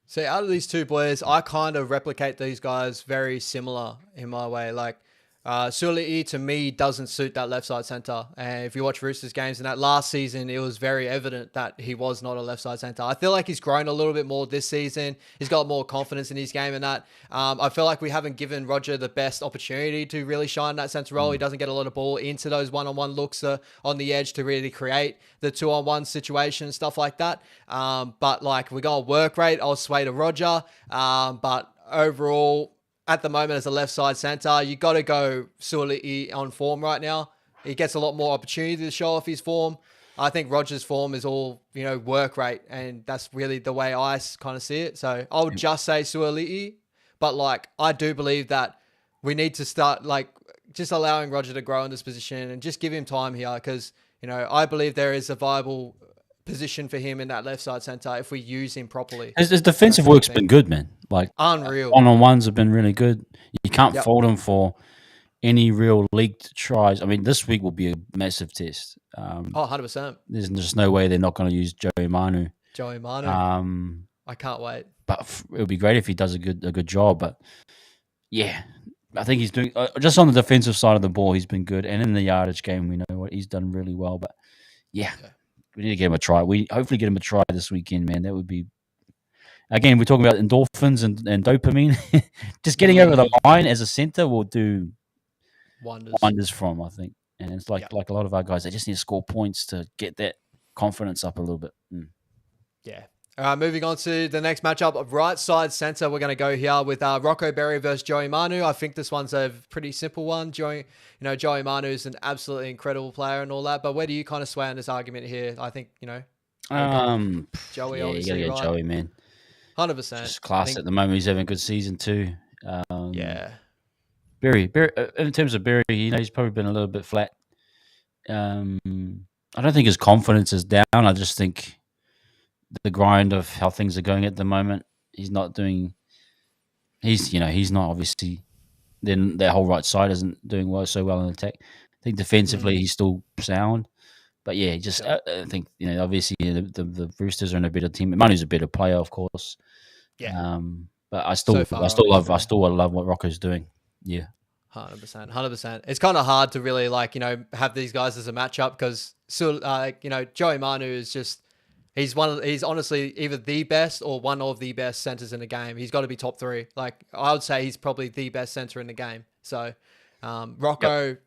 So out of these two boys, I kind of replicate these guys very similar in my way. Like, Suali'i to me doesn't suit that left side center. And if you watch Roosters games in that last season, it was very evident that he was not a left side center. I feel like he's grown a little bit more this season. He's got more confidence in his game and that. I feel like we haven't given Roger the best opportunity to really shine that center role. He doesn't get a lot of ball into those one-on-one looks on the edge to really create the 2-on-1 situation, stuff like that. But like, we got a work rate, I'll sway to Roger. But overall, at the moment as a left side center, you got to go Suali'i on form right now. He gets a lot more opportunity to show off his form. I think Roger's form is all, work rate, and that's really the way I kind of see it. So I would just say Suali'i, but like, I do believe that we need to start like just allowing Roger to grow in this position and just give him time here, because, I believe there is a viable position for him in that left side center if we use him properly. His defensive work's been good, man. Like, unreal. One-on-ones have been really good. You can't fault him for any real leaked tries. I mean, this week will be a massive test. 100%. There's just no way they're not going to use Joey Manu. I can't wait. But it would be great if he does a good job. But yeah, I think he's doing just on the defensive side of the ball. He's been good, and in the yardage game, we know what he's done really well. But yeah. We need to get him a try. We hopefully get him a try this weekend, man. That would be. Again, we're talking about endorphins and dopamine. Just getting over the line as a center will do wonders from, I think. And it's like a lot of our guys, they just need to score points to get that confidence up a little bit. Yeah. All right, moving on to the next matchup of right side center. We're going to go here with Rocco Berry versus Joey Manu. I think this one's a pretty simple one. Joey Manu is an absolutely incredible player and all that. But where do you kind of sway on this argument here? I think, Joey, obviously, you gotta get Joey, man. 100%. Just class at the moment. He's having a good season too. Berry. In terms of Berry, he's probably been a little bit flat. I don't think his confidence is down. I just think the grind of how things are going at the moment, he's not obviously, then their whole right side isn't doing so well in attack. I think defensively he's still sound, but yeah, I think obviously the Roosters are in a better team. Manu's a better player, of course. Yeah. But I still love what Rocco's doing. Yeah. 100%. It's kind of hard to really have these guys as a matchup because Joey Manu is just. He's honestly either the best or one of the best centers in the game. He's got to be top 3. Like, I would say he's probably the best center in the game. So, Rocco,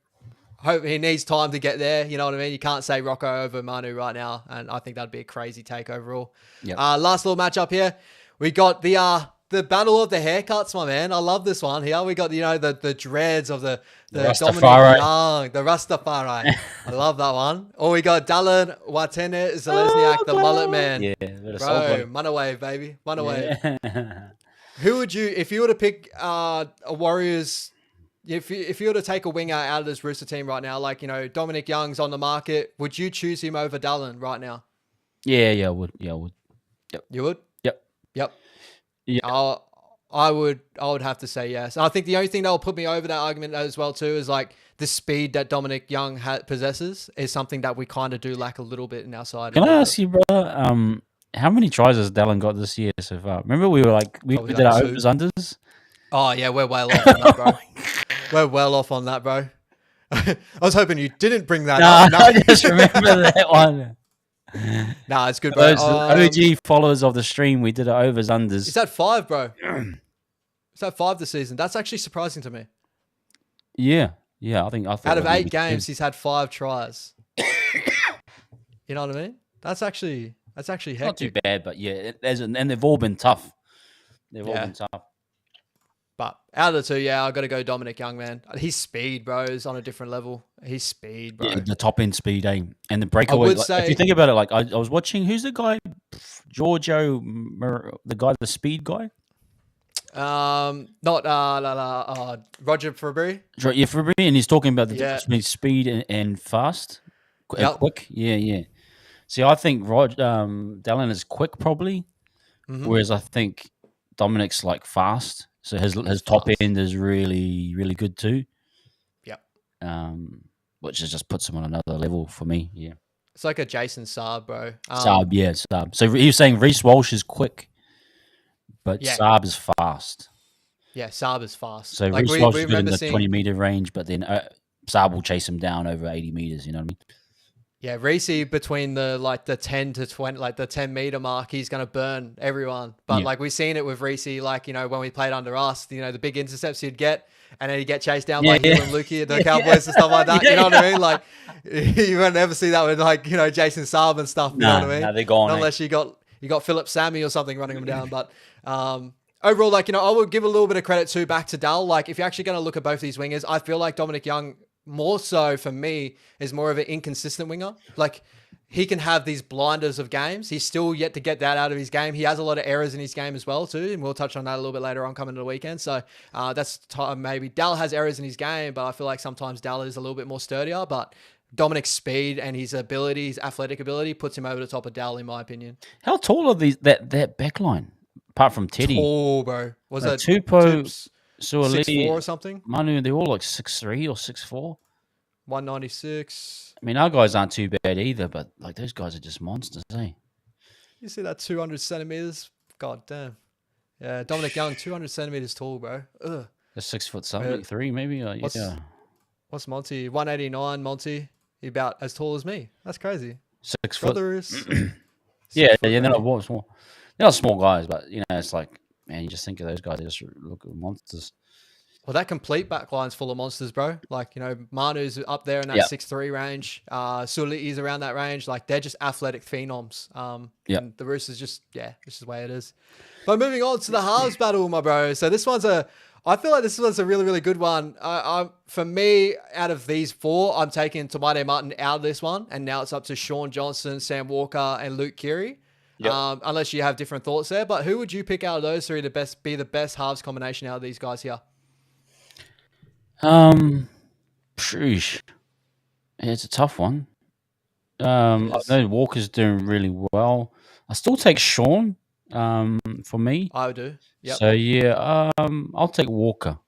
hope he needs time to get there. You know what I mean? You can't say Rocco over Manu right now, and I think that'd be a crazy take overall. Yep. Last little matchup here, we got the battle of the haircuts, my man. I love this one here. We got the dreads of the Dominic Young, the Rastafari. I love that one. Or we got Dallin Watene-Zelezniak, the mullet man. Yeah, bro, Munawave, baby, Munawave. Yeah. Who would you, if you were to pick a Warriors, if you were to take a winger out of this Rooster team right now, Dominic Young's on the market, would you choose him over Dallin right now? Yeah, I would. Yep. You would? Yep. Yeah. I would have to say yes. And I think the only thing that will put me over that argument as well too is the speed that Dominic Young possesses is something that we kind of do lack a little bit in our side. Can I ask you, bro? How many tries has Dallin got this year so far? Remember we did our overs unders. Oh yeah, we're well off on that, bro. We're well off on that, bro. I was hoping you didn't bring that up. No, I just remember that one. Nah, it's good, bro. Those OG followers of the stream, we did it overs unders. Is that 5, bro? Is that 5 this season? That's actually surprising to me. Yeah. I thought Out of 8 games, he's had 5 tries. You know what I mean? That's actually hectic. Not too bad, but yeah, and they've all been tough. They've all been tough. But out of the two, I got to go Dominic Young, man. His speed, bro, is on a different level. His speed, bro. Yeah, the top end speed, eh? And the breakaway. If you think about it, like I was watching, who's the guy? Giorgio, the guy, the speed guy. Not Roger Fabry. Yeah, Fabry, and he's talking about the difference between speed and fast, and quick. Yeah. See, I think Dallin is quick, probably, whereas I think Dominic's like fast. So his top end is really, really good too. Yep. Which just puts him on another level for me. Yeah. It's like a Jason Saab, bro. Saab. So he was saying Reece Walsh is quick, but Saab is fast. Yeah, Saab is fast. So like Reece Walsh is good in the 20-meter range, but then Saab will chase him down over 80 meters. You know what I mean? Yeah, Reece between the 10 to 20, like the 10-meter mark, he's going to burn everyone. But like we've seen it with Reece, like, you know, when we played under us, you know, the big intercepts he'd get, and then he'd get chased down by him and Lukey at the Cowboys and stuff like that. You know what I mean? Like, you won't ever see that with, like, you know, Jason Saab and stuff. You know what I mean? No, they're gone. Unless you got Philip Sammy or something running them down. But overall, like, you know, I would give a little bit of credit too back to Dal. Like, if you're actually going to look at both these wingers, I feel like Dominic Young, more so for me, is more of an inconsistent winger. Like, he can have these blinders of games. He's still yet to get that out of his game. He has a lot of errors in his game as well too, and we'll touch on that a little bit later on coming to the weekend. So that's maybe Dal has errors in his game, but I feel like sometimes Dal is a little bit more sturdier. But Dominic's speed and his ability, his athletic ability, puts him over the top of Dal in my opinion. How tall are these that back line? Apart from Teddy, tall, bro. Was it Tupou, 6'4" or something? Manu, they're all like 6'3" or 6'4". 196. I mean, our guys aren't too bad either, but like those guys are just monsters, eh? You see that 200 centimeters? God damn. Yeah, Dominic Young, 200 centimeters tall, bro. Ugh. A 6 foot something, 3 maybe. What's Monty? 189. Monty. He about as tall as me. That's crazy. 6 Brother foot. is. They're not small. They're not small guys, but you know, it's like, man, you just think of those guys, they just look like monsters. Well, that complete back line's full of monsters, bro. Like, you know, Manu's up there in that 6'3" range. Suli's around that range. Like, they're just athletic phenoms. And the Roosters just, this is the way it is. But moving on to the halves battle, my bro. So this one's I feel like this one's a really, really good one. For me, out of these 4, I'm taking Tamade Martin out of this one. And now it's up to Sean Johnson, Sam Walker, and Luke Keary. Yep. Unless you have different thoughts there. But who would you pick out of those 3 to be the best halves combination out of these guys here? Sheesh. It's a tough one. I know Walker's doing really well. I still take Sean. For me, I do. Yep. So I'll take Walker.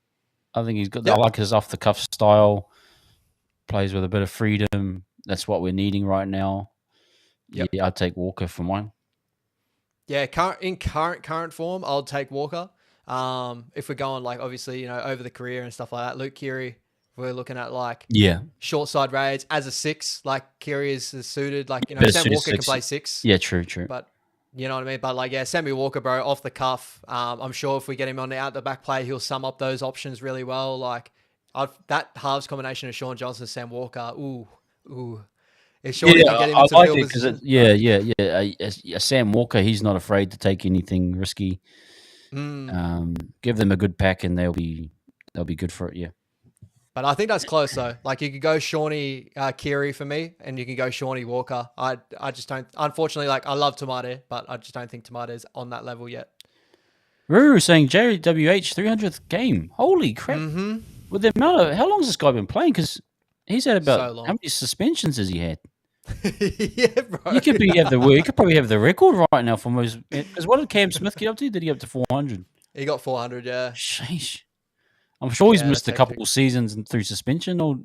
I think he's got. I like his off the cuff style. Plays with a bit of freedom. That's what we're needing right now. Yep. Yeah, I'd take Walker for mine. Yeah, current form, I'll take Walker. If we're going like obviously, you know, over the career and stuff like that, Luke Keary, we're looking at like short side raids as a 6. Like Keary is suited, like, you know, Sam Walker can play 6. Yeah, true. But you know what I mean. But like, Sammy Walker, bro, off the cuff. I'm sure if we get him on the out the back play, he'll sum up those options really well. Like that halves combination of Sean Johnson, Sam Walker. Ooh. If Sean can get him into I like it because Sam Walker, he's not afraid to take anything risky. Give them a good pack and they'll be good for it. Yeah. But I think that's close though. Like you could go Shawnee Keary for me, and you can go Shawnee Walker. I just don't. Unfortunately, like I love Tamade, but I just don't think Tamade is on that level yet. Ruru saying JWH 300th game. Holy crap! Mm-hmm. With the amount of how long has this guy been playing? Because he's had about how many suspensions has he had? Yeah, bro. You could probably have the record right now for most. Because what did Cam Smith get up to? Did he get up to 400? He got 400. Yeah. Sheesh. I'm sure he's missed a couple of seasons through suspension. Old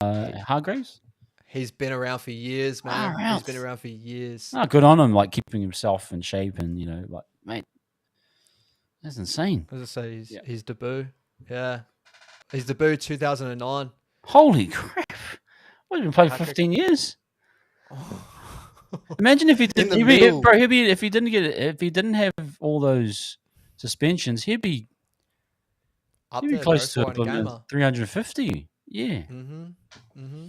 Hargraves. He's been around for years, man. He's been around for years. Oh, good on him, like keeping himself in shape and, you know, like, mate, that's insane. As I say, his debut. Yeah. His debut 2009. Holy crap. What, he's been playing for 15 years? Imagine if he In didn't, the middle, bro. If he didn't if he didn't have all those suspensions, up he'd be there, bro. close to 400 gamer. 350. Yeah. Mm-hmm. Mm-hmm.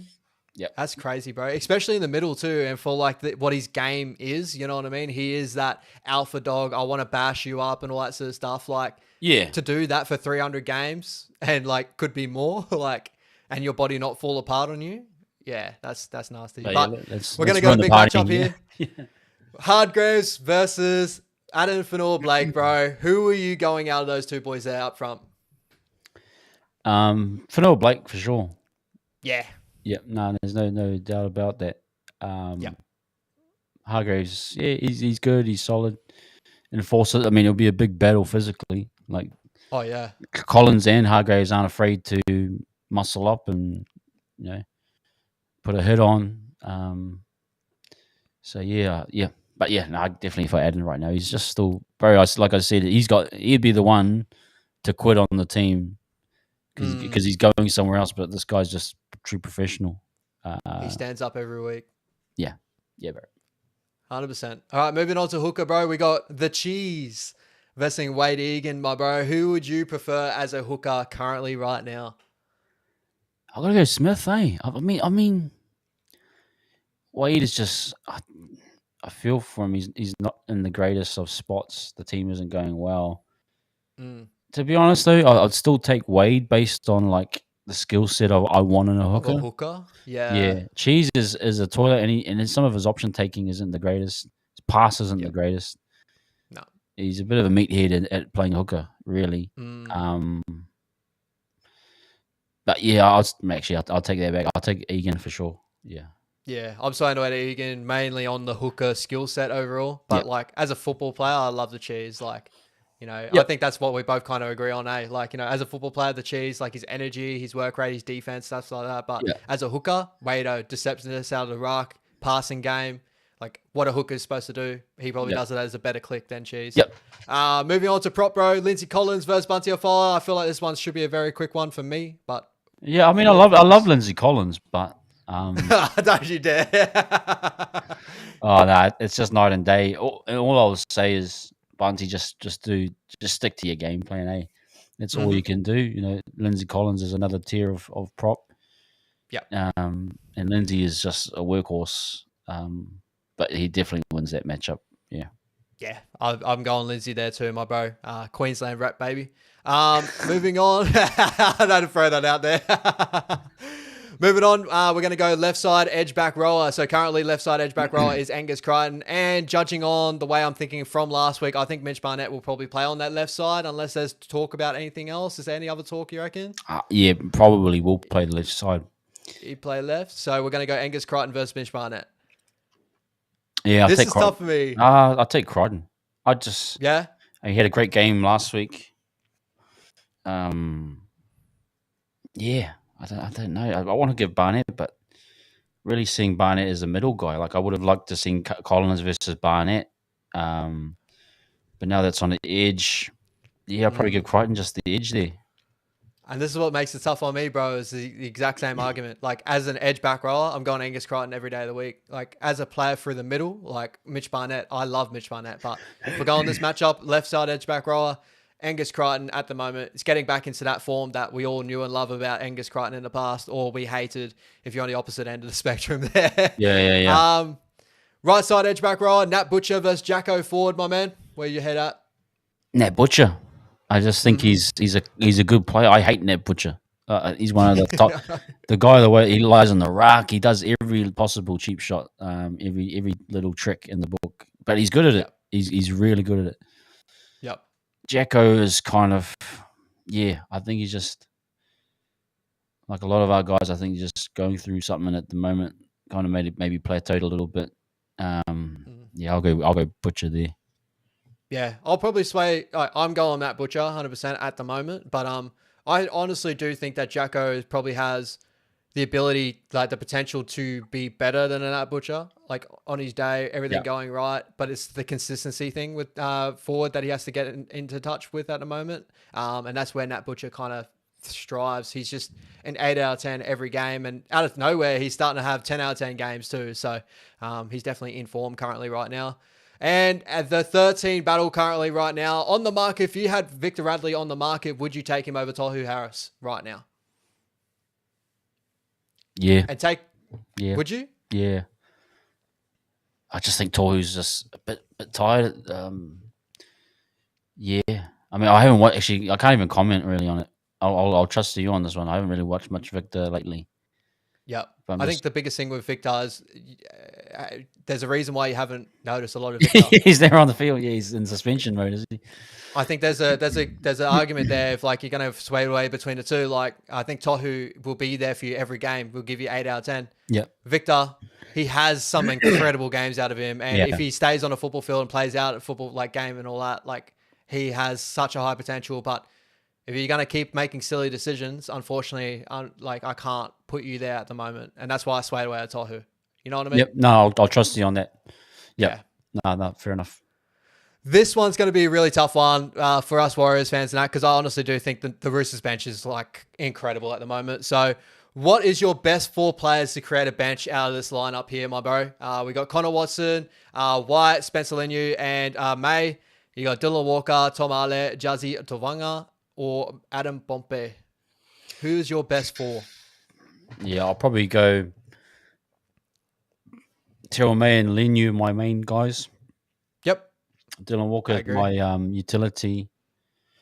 Yep. That's crazy, bro. Especially in the middle too, and for like what his game is. You know what I mean? He is that alpha dog. I want to bash you up and all that sort of stuff. Like Yeah. to do that for 300 games and like could be more. Like and your body not fall apart on you. Yeah, that's nasty. But But yeah, let's we're gonna go run to the big party. matchup here. Hardgraves versus Adam Fanor Blake, bro. Who are you going out of those two boys there up front? Fanor Blake for sure. Yeah. Yep. No, there's no doubt about that. Yeah. Hargraves, yeah, he's good. He's solid. Enforcer. I mean, it'll be a big battle physically. Like Oh yeah. Collins and Hargraves aren't afraid to muscle up and put a hit on. So yeah. But yeah, no, definitely for Adam right now. He's just still very like I said. He'd be the one to quit on the team because he's going somewhere else. But this guy's just true professional. He stands up every week. Yeah, bro. 100%. All right, moving on to hooker, bro. We got the Cheese versus Wade Egan, my bro. Who would you prefer as a hooker currently right now? I gotta go Smith. I mean, Wade is just. I feel for him. He's not in the greatest of spots. The team isn't going well. To be honest, though, I'd still take Wade based on like the skill set I want in a Of hooker. a hooker? Yeah. Yeah, Cheese is a toilet, and some of his option taking isn't the greatest. His pass isn't the greatest. No. He's a bit of a meathead at playing hooker, really. But yeah, I'll take that back. I'll take Egan for sure. Yeah. Yeah, I'm saying Wade Egan mainly on the hooker skill set overall. But like as a football player, I love the Cheese. Like, I think that's what we both kind of agree on, eh? Like, as a football player, the Cheese, like his energy, his work rate, his defense, stuff like that. But as a hooker, Wado, deceptiveness out of the ruck, passing game, like what a hooker is supposed to do. He probably does it as a better click than Cheese. Yep. Moving on to prop, bro. Lindsay Collins versus Bunty Afala. I feel like this one should be a very quick one for me, but yeah, I mean, I love Lindsay Collins, but don't you dare. Oh no, it's just night and day. All I'll say is Bunty, just stick to your game plan, eh? That's all you can do. Lindsay Collins is another tier of prop. Yeah. And Lindsay is just a workhorse. But he definitely wins that matchup. Yeah. Yeah, I'm going Lindsay there too, my bro. Queensland rap, baby. Moving on. I had to throw that out there. Moving on, we're going to go left side edge back rower. So currently left side edge back rower is Angus Crichton. And judging on the way I'm thinking from last week, I think Mitch Barnett will probably play on that left side unless there's talk about anything else. Is there any other talk you reckon? Yeah, probably will play the left side. He play left. So we're going to go Angus Crichton versus Mitch Barnett. Yeah, this is tough for me. I'll take Crichton. Yeah. He had a great game last week. Yeah, I don't know. I want to give Barnett, but really seeing Barnett as a middle guy. Like I would have liked to see Collins versus Barnett. But now that's on the edge. Yeah, I'll probably give Crichton just the edge there. And this is what makes it tough on me, bro, is the exact same argument. Like, as an edge back rower, I'm going Angus Crichton every day of the week. Like, as a player through the middle, like Mitch Barnett, I love Mitch Barnett. But if we're going this matchup, left side edge back rower, Angus Crichton at the moment is getting back into that form that we all knew and love about Angus Crichton in the past, or we hated if you're on the opposite end of the spectrum there. Yeah. Right side edge back rower, Nat Butcher versus Jacko Ford, my man. Where you head at? Nat Butcher. I just think he's a good player. I hate Nat Butcher. He's one of the top. The guy, the way he lies on the rack, he does every possible cheap shot, every little trick in the book. But he's good at it. He's really good at it. Yep. Jacko is kind of, I think he's just like a lot of our guys. I think he's just going through something at the moment. Kind of maybe plateaued a little bit. I'll go Butcher there. Yeah, I'll probably sway. I'm going Matt Butcher 100% at the moment, but I honestly do think that Jacko probably has the ability, like the potential to be better than a Nat Butcher, like on his day, everything going right. But it's the consistency thing with forward that he has to get into touch with at the moment, and that's where Nat Butcher kind of strives. He's just an 8 out of 10 every game, and out of nowhere, he's starting to have 10 out of 10 games too. So he's definitely in form currently right now. And at the 13 battle currently right now on the market, if you had Victor Radley on the market, would you take him over Tohu Harris right now? Yeah. And take, yeah, would you? Yeah. I just think Tohu's just a bit tired. Yeah. I mean, I haven't watched, actually, I can't even comment really on it. I'll trust you on this one. I haven't really watched much Victor lately. Yeah. I think the biggest thing with Victor is there's a reason why you haven't noticed a lot of Victor. He's there on the field. Yeah, he's in suspension mode, isn't he? I think there's an argument there if like you're going to sway away between the two. Like I think Tohu will be there for you every game. Will give you 8 out of 10. Yeah. Victor, he has some incredible games out of him, and if he stays on a football field and plays out a football like game and all that, like he has such a high potential. But if you're going to keep making silly decisions, unfortunately, I can't put you there at the moment, and that's why I swayed away at Tohu. You know what I mean? Yep. No, I'll trust you on that. Yep. Yeah. No, fair enough. This one's going to be a really tough one for us Warriors fans and that, because I honestly do think the Roosters bench is like incredible at the moment. So what is your best 4 players to create a bench out of this lineup here, my bro? We got Connor Watson, White, Spencer Leniu, and May. You got Dylan Walker, Tom Ale, Jazzy Tovanga, or Adam Pompey. Who's your best 4? Yeah, I'll probably go Terrell May and Leniu, my main guys. Yep. Dylan Walker, my utility.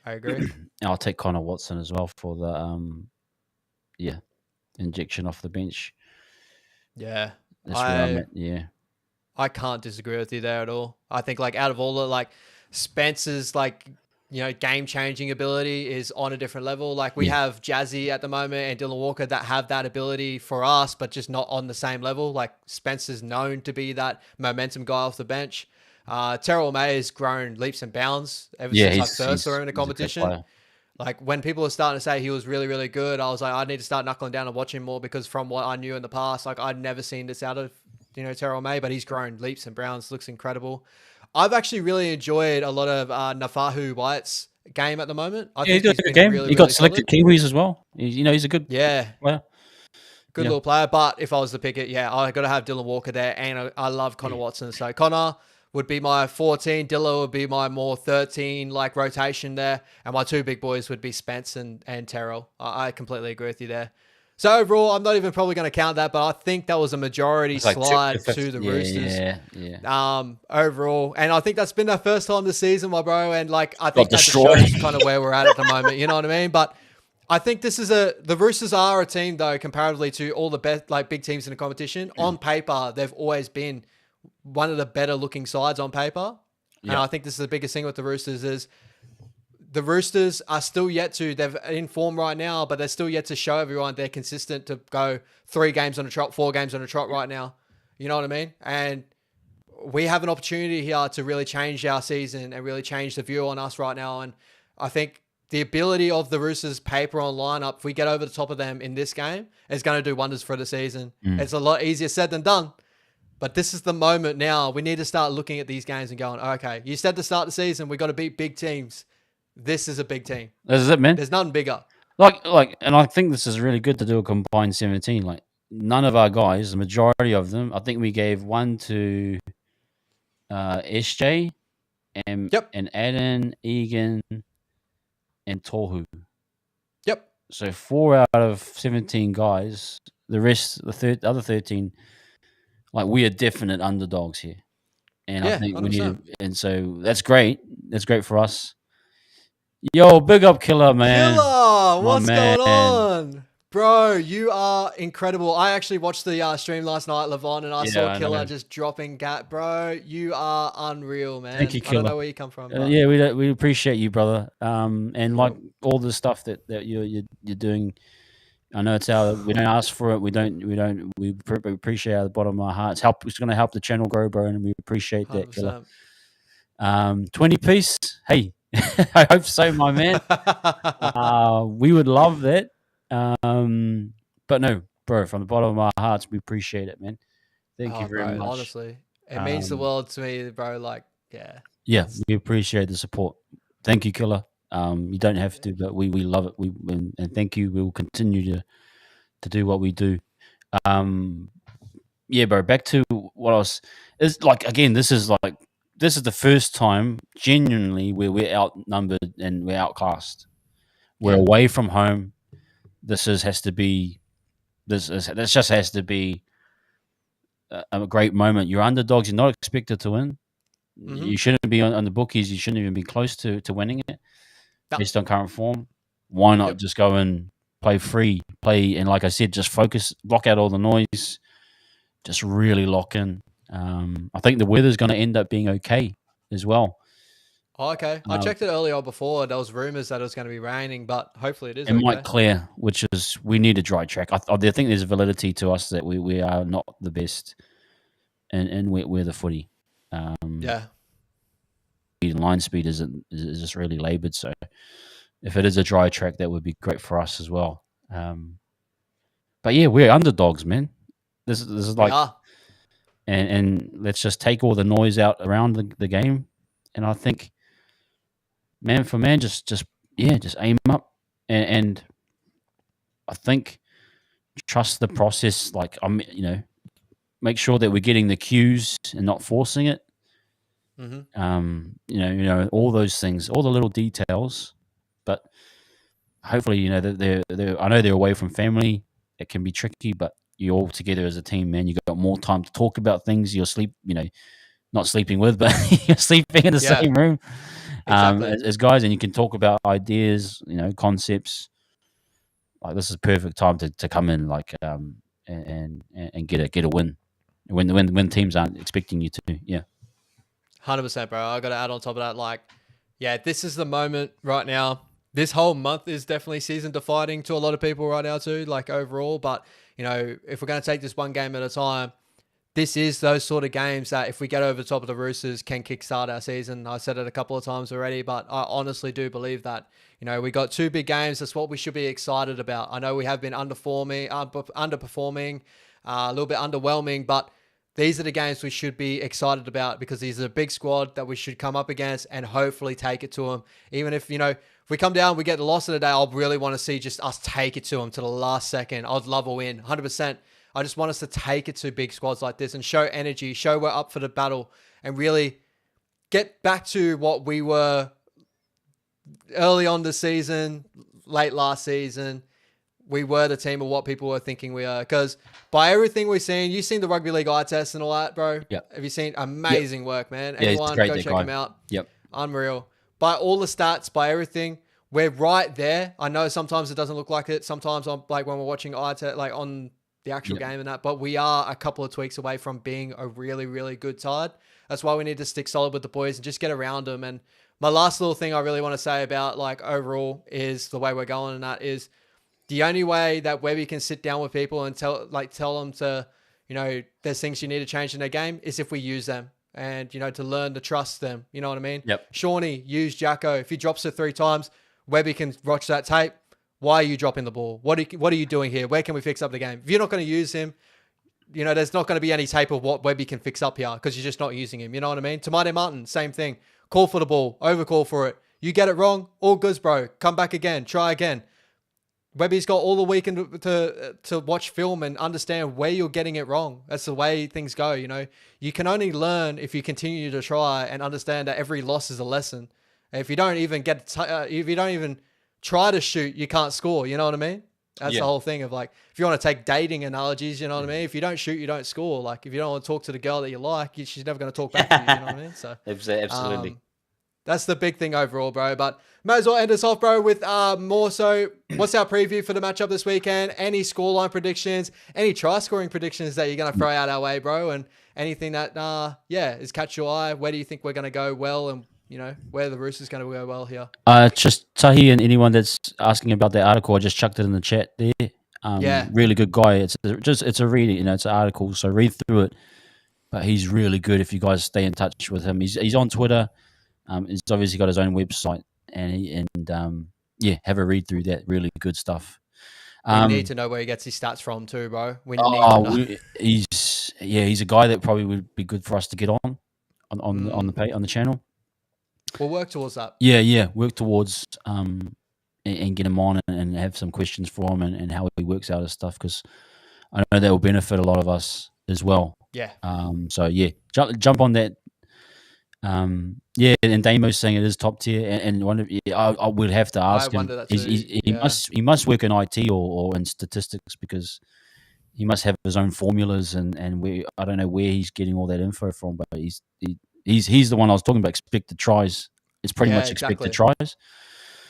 I agree. And I'll take Connor Watson as well for the injection off the bench. Yeah. That's where I'm at. Yeah. I can't disagree with you there at all. I think like out of all the like Spencer's like, you know, game-changing ability is on a different level. Like we have Jazzy at the moment and Dylan Walker that have that ability for us, but just not on the same level. Like Spencer's known to be that momentum guy off the bench. Terrell May has grown leaps and bounds ever since I first saw him in a competition. Like when people are starting to say he was really, really good, I was like, I need to start knuckling down and watch him more, because from what I knew in the past, like I'd never seen this out of, you know, Terrell May, but he's grown leaps and bounds, looks incredible. I've actually really enjoyed a lot of Nafahu White's game at the moment. I think he's got a good game. Really, he got selected Kiwis as well. He's a good player. Good little player. But if I was to pick it, I got to have Dylan Walker there, and I love Connor Watson. So Connor would be my 14. Dilla would be my more 13 like rotation there, and my 2 big boys would be Spence and Terrell. I completely agree with you there. So overall, I'm not even probably going to count that, but I think that was a majority slide to the Roosters. Yeah. Overall, and I think that's been our first time this season, my bro. And like I think that just shows kind of where we're at the moment. You know what I mean? But I think the Roosters are a team though, comparatively to all the best like big teams in the competition. On paper, they've always been one of the better looking sides on paper. And I think this is the biggest thing with the Roosters is the Roosters are still yet to, they're in form right now, but they're still yet to show everyone they're consistent to go 3 games on a trot, 4 games on a trot right now. You know what I mean? And we have an opportunity here to really change our season and really change the view on us right now. And I think the ability of the Roosters paper on lineup, if we get over the top of them in this game, is going to do wonders for the season. It's a lot easier said than done. But this is the moment now. We need to start looking at these games and going, okay, you said to start the season, we got to beat big teams. This is a big team. This is it, man. There's nothing bigger. Like, and I think this is really good to do a combined 17. Like, none of our guys, the majority of them, I think we gave 1 to SJ and Adam, Egan, and Tohu. Yep. So 4 out of 17 guys. The rest, the other 13, like we are definite underdogs here, and I think 100%. We need. And so that's great. That's great for us. Yo, big up Killer, man. Killer, what's going on? Bro, you are incredible. I actually watched the stream last night, Levon, and I saw Killer just dropping gat. Bro, you are unreal, man. Thank you, Killer. I don't know where you come from. We appreciate you, brother. And like all the stuff that you're doing, I know it's we don't ask for it. We appreciate it at the bottom of our hearts. It's going to help the channel grow, bro, and we appreciate 100%. That, Killer. 20 piece. Hey. I hope so, my man. We would love that. But no, bro, from the bottom of our hearts, we appreciate it, man. Thank you very much. Honestly, it means the world to me, bro. Like, yeah, we appreciate the support. Thank you, Killer. You don't have to, but we love it. And thank you. We will continue to do what we do. Yeah, bro. Back to what else is like. Again, this is the first time genuinely where we're outnumbered and we're outclassed. We're away from home. This has to be this just has to be a great moment. You're underdogs. You're not expected to win. Mm-hmm. You shouldn't be on the bookies. You shouldn't even be close to winning it Yep. based on current form. Why not just go and play free, and like I said, just focus, block out all the noise, just really lock in. I think the weather's going to end up being okay as well. Oh, okay. I checked it earlier before. There was rumors that it was going to be raining, but hopefully it is It might clear, which is we need a dry track. I think there's a validity to us that we are not the best, and we're the footy. Yeah. Line speed is just really laboured. So if it is a dry track, that would be great for us as well. But yeah, we're underdogs, man. This is like, and let's just take all the noise out around the game, and I think, man for man, just aim up, and I think trust the process. Like make sure that we're getting the cues and not forcing it. Mm-hmm. All those things, all the little details, but hopefully, they're I know they're away from family. It can be tricky, but you're all together as a team, man. You got more time to talk about things. You're not sleeping with, but you're sleeping in the same room, exactly. as guys, and you can talk about ideas, concepts. Like this is perfect time to come in, and get a win when teams aren't expecting you to. Yeah. 100%, bro. I got to add on top of that, this is the moment right now. This whole month is definitely season defining to a lot of people right now too, like overall. But, if we're going to take this one game at a time, this is those sort of games that if we get over the top of the Roosters can kickstart our season. I said it a couple of times already, but I honestly do believe that, we got two big games. That's what we should be excited about. I know we have been underperforming, a little bit underwhelming, but these are the games we should be excited about because these are a big squad that we should come up against and hopefully take it to them. Even if, if we come down, we get the loss of the day, I'll really want to see just us take it to them to the last second. I'd love a win, 100%. I just want us to take it to big squads like this and show energy, show we're up for the battle, and really get back to what we were early on this season, late last season. We were the team of what people were thinking we are. Because by everything we've seen, you've seen the Rugby League eye test and all that, bro. Yep. Have you seen? Amazing work, man. Yeah, Anyone, go check him out. Yep. Unreal. By all the stats, by everything, we're right there. I know sometimes it doesn't look like it. Sometimes I'm like when we're watching eye test, like on the actual game and that, but we are a couple of tweaks away from being a really, really good side. That's why we need to stick solid with the boys and just get around them. And my last little thing I really want to say about like overall is the way we're going, and that is the only way that Webby can sit down with people and tell them to, there's things you need to change in their game is if we use them and, to learn to trust them. You know what I mean? Yep. Shawnee, use Jacko. If he drops it 3 times, Webby can watch that tape. Why are you dropping the ball? What are you doing here? Where can we fix up the game? If you're not going to use him, there's not going to be any tape of what Webby can fix up here because you're just not using him. You know what I mean? Tamade Martin, same thing. Call for the ball, overcall for it. You get it wrong, all goods, bro. Come back again, try again. Webby's got all the weekend to watch film and understand where you're getting it wrong. That's the way things go. You can only learn if you continue to try and understand that every loss is a lesson. If you don't even try to shoot, you can't score. You know what I mean? That's the whole thing of like, if you want to take dating analogies, you know what I mean? If you don't shoot, you don't score. Like if you don't want to talk to the girl that you like, she's never going to talk back to you. You know what I mean? So absolutely. That's the big thing overall, bro. But may as well end us off, bro, with more so what's our preview for the matchup this weekend? Any scoreline predictions? Any try scoring predictions that you're going to throw out our way, bro? And anything that, is catch your eye? Where do you think we're going to go well and where the Roosters going to go well here? Just Tahi and anyone that's asking about that article, I just chucked it in the chat there. Really good guy. It's a read, it's an article, so read through it. But he's really good if you guys stay in touch with him. He's on Twitter. He's obviously got his own website, and have a read through that. Really good stuff. We need to know where he gets his stats from too, bro. We need to know. He's a guy that probably would be good for us to get on the channel. We'll work towards that. Yeah. Work towards and get him on and have some questions for him and how he works out his stuff, because I know that will benefit a lot of us as well. Yeah. So yeah, jump on that. Yeah, and Damo's saying it is top tier, and one of I would have to ask him. Wonder that too. He must work in IT or in statistics, because he must have his own formulas and I don't know where he's getting all that info from, but he's the one I was talking about. Expected tries. It's pretty much expected tries.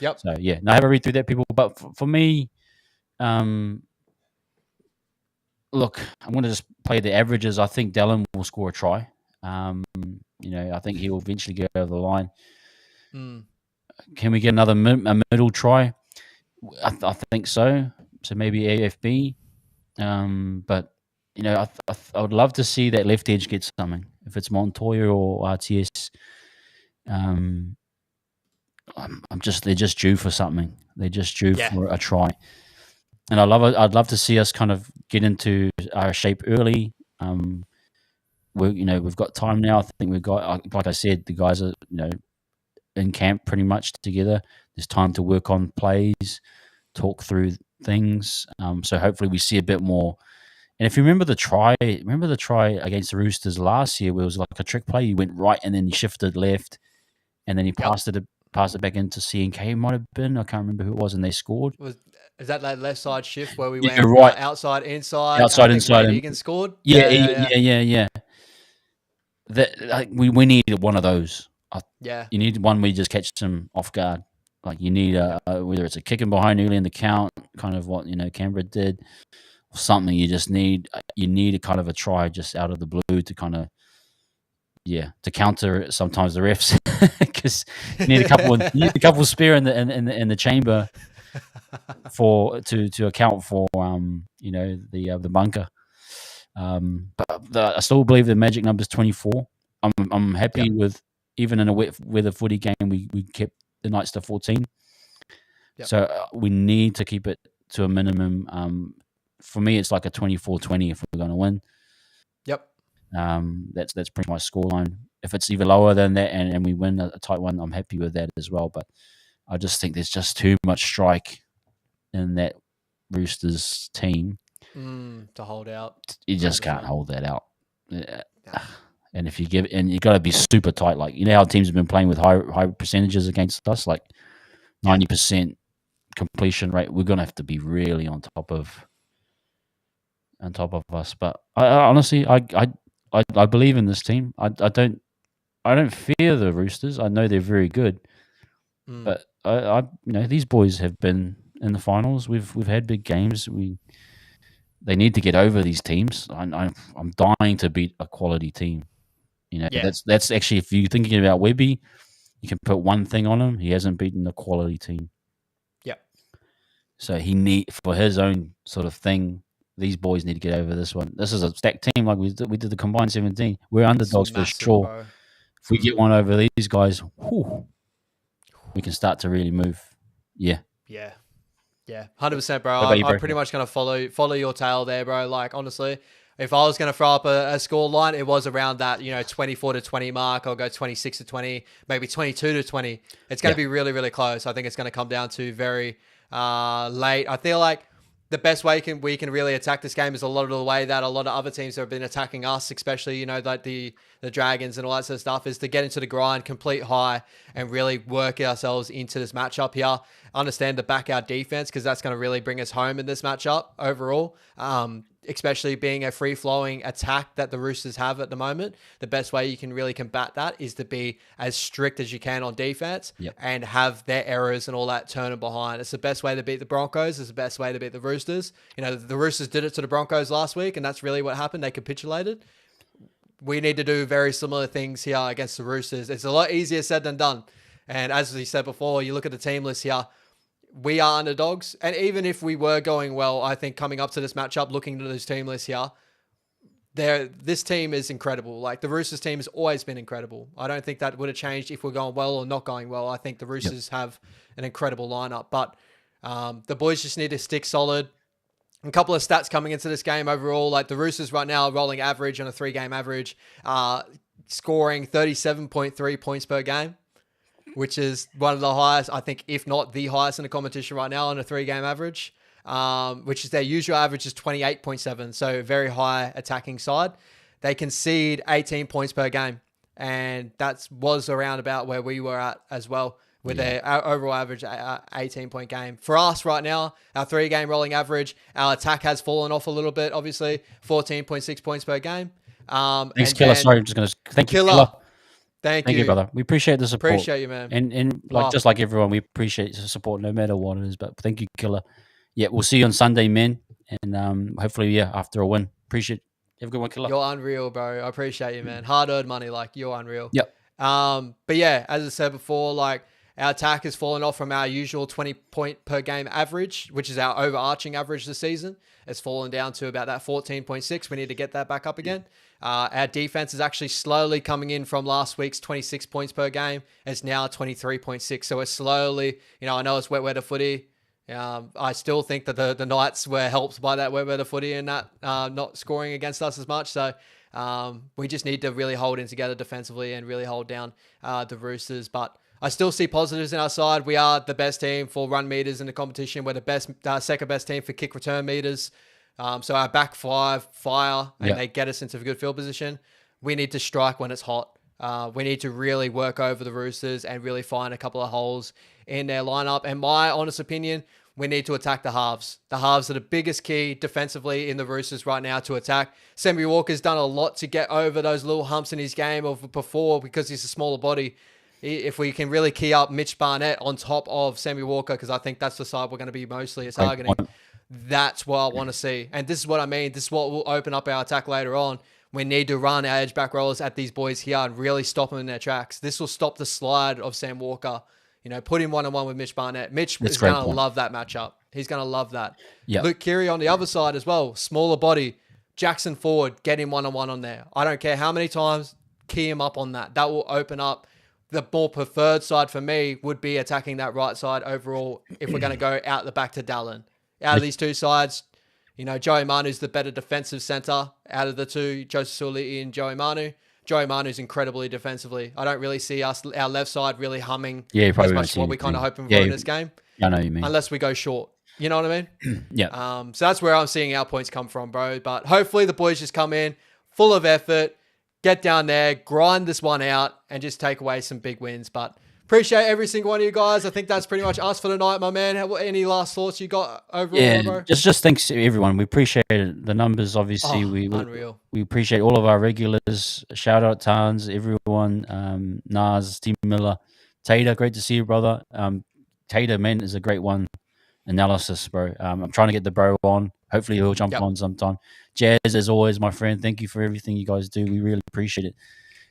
Yep. So yeah, now have a read through that, people. But for me, look, I'm going to just play the averages. I think Dallin will score a try. I think he will eventually get over the line. Can we get another middle try? I think so. So maybe AFB. But I would love to see that left edge get something. If it's Montoya or RTS, they're just due for something. They're just due for a try. And I'd love to see us kind of get into our shape early. We've got time now. I think we've got, like I said, the guys are in camp pretty much together. There's time to work on plays, talk through things. So hopefully we see a bit more. And if you remember the try against the Roosters last year, where it was like a trick play. He went right and then he shifted left, and then he passed it back into CNK. It might have been, I can't remember who it was, and they scored. Is that left side shift where we went right. outside, inside? Inside. Egan scored? Yeah. That we need one of those. You need one where you just catch them off guard. Like you need whether it's a kicking behind early in the count, kind of what Canberra did, or something. You just need a kind of a try just out of the blue to kind of to counter sometimes the refs, because you need a couple spare in the chamber to account for the bunker. But I still believe the magic number is 24. I'm happy with, even in a wet weather footy game, we kept the Knights to 14. So we need to keep it to a minimum. For me, it's like a 24-20 if we're going to win. That's pretty much scoreline. If it's even lower than that and we win a tight one, I'm happy with that as well. But I just think there's just too much strike in that Roosters team to hold out. You just 100%. Can't hold that out. And if you you got to be super tight. Like how teams have been playing with high percentages against us, like 90% completion rate. We're gonna have to be really on top of us. But I honestly, I believe in this team. I don't fear the Roosters. I know they're very good, but these boys have been in the finals. We've had big games. They need to get over these teams. I'm dying to beat a quality team. That's actually, if you're thinking about Webby, you can put one thing on him. He hasn't beaten a quality team. So for his own sort of thing, these boys need to get over this one. This is a stacked team, like we did the combined 17. We're underdogs for sure. Bro. If we get one over these guys, we can start to really move. Yeah, 100%, bro. I'm pretty much gonna follow your tail there, bro. Like honestly, if I was gonna throw up a score line, it was around that 24-20 mark. I'll go 26-20, maybe 22-20. It's gonna be really, really close. I think it's gonna come down to very late. I feel like the best way we can really attack this game is a lot of the way that a lot of other teams have been attacking us, especially like the Dragons and all that sort of stuff, is to get into the grind, complete high, and really work ourselves into this matchup here. Understand to back our defense, because that's going to really bring us home in this matchup overall. Especially being a free-flowing attack that the Roosters have at the moment. The best way you can really combat that is to be as strict as you can on defense and have their errors and all that turning behind. It's the best way to beat the Broncos. It's the best way to beat the Roosters. The Roosters did it to the Broncos last week, and that's really what happened. They capitulated. We need to do very similar things here against the Roosters. It's a lot easier said than done. And as we said before, you look at the team list here, we are underdogs. And even if we were going well, I think coming up to this matchup, looking at this team list here, this team is incredible. Like the Roosters team has always been incredible. I don't think that would have changed if we're going well or not going well. I think the Roosters have an incredible lineup, but the boys just need to stick solid. A couple of stats coming into this game overall, like the Roosters right now rolling average on a 3-game average, scoring 37.3 points per game. which is one of the highest, I think, if not the highest in the competition right now on a 3-game average, which is their usual average is 28.7. So very high attacking side. They concede 18 points per game. And that was around about where we were at as well with our overall average 18-point game. For us right now, our 3-game rolling average, our attack has fallen off a little bit, obviously, 14.6 points per game. Thanks, Killer. Sorry, I'm just going to thank you, Killer. Killer. Thank you, brother. We appreciate the support. Appreciate you, man. And like just like everyone, we appreciate the support no matter what it is. But thank you, Killer. Yeah, we'll see you on Sunday, men. And hopefully, after a win. Appreciate it. Have a good one, Killer. You're unreal, bro. I appreciate you, man. Hard-earned money, like, you're unreal. Yep. But yeah, as I said before, like, our attack has fallen off from our usual 20-point per game average, which is our overarching average this season. It's fallen down to about that 14.6. We need to get that back up again. Our defense is actually slowly coming in from last week's 26 points per game. It's now 23.6. So we're slowly, I know it's wet weather footy. I still think that the Knights were helped by that wet weather footy and that not scoring against us as much. So we just need to really hold in together defensively and really hold down the Roosters. But I still see positives in our side. We are the best team for run meters in the competition. We're the best, second best team for kick return meters. So our back five fire and they get us into a good field position. We need to strike when it's hot. We need to really work over the Roosters and really find a couple of holes in their lineup. And my honest opinion, we need to attack the halves. The halves are the biggest key defensively in the Roosters right now to attack. Sammy Walker's done a lot to get over those little humps in his game of before because he's a smaller body. If we can really key up Mitch Barnett on top of Sammy Walker, because I think that's the side we're going to be mostly targeting, that's what I want to see. And this is what I mean. This is what will open up our attack later on. We need to run our edge back rollers at these boys here and really stop them in their tracks. This will stop the slide of Sam Walker. Put him one-on-one with Mitch Barnett. Mitch is going to love that matchup. He's going to love that. Yep. Luke Keary on the other side as well. Smaller body. Jackson forward. Get him one-on-one on there. I don't care how many times. Key him up on that. That will open up. The more preferred side for me would be attacking that right side overall if we're going to go out the back to Dallin. Out of these two sides, Joey Manu's the better defensive center out of the two, Joseph Suoli'i and Joey Manu. Joey Manu's incredibly defensively. I don't really see our left side really humming as much as what we kind of hoping for in this game. I know what you mean. Unless we go short. You know what I mean? Yeah. So that's where I'm seeing our points come from, bro. But hopefully the boys just come in full of effort, get down there, grind this one out, and just take away some big wins. But appreciate every single one of you guys. I think that's pretty much us for the night, my man. Any last thoughts you got overall, bro? Just thanks to everyone. We appreciate it. The numbers, obviously. Unreal. We appreciate all of our regulars. Shout out Towns, everyone. Nas, Steve Miller, Tater. Great to see you, brother. Tater, man, is a great one. Analysis, bro. I'm trying to get the bro on. Hopefully he'll jump on sometime. Jazz, as always, my friend. Thank you for everything you guys do. We really appreciate it.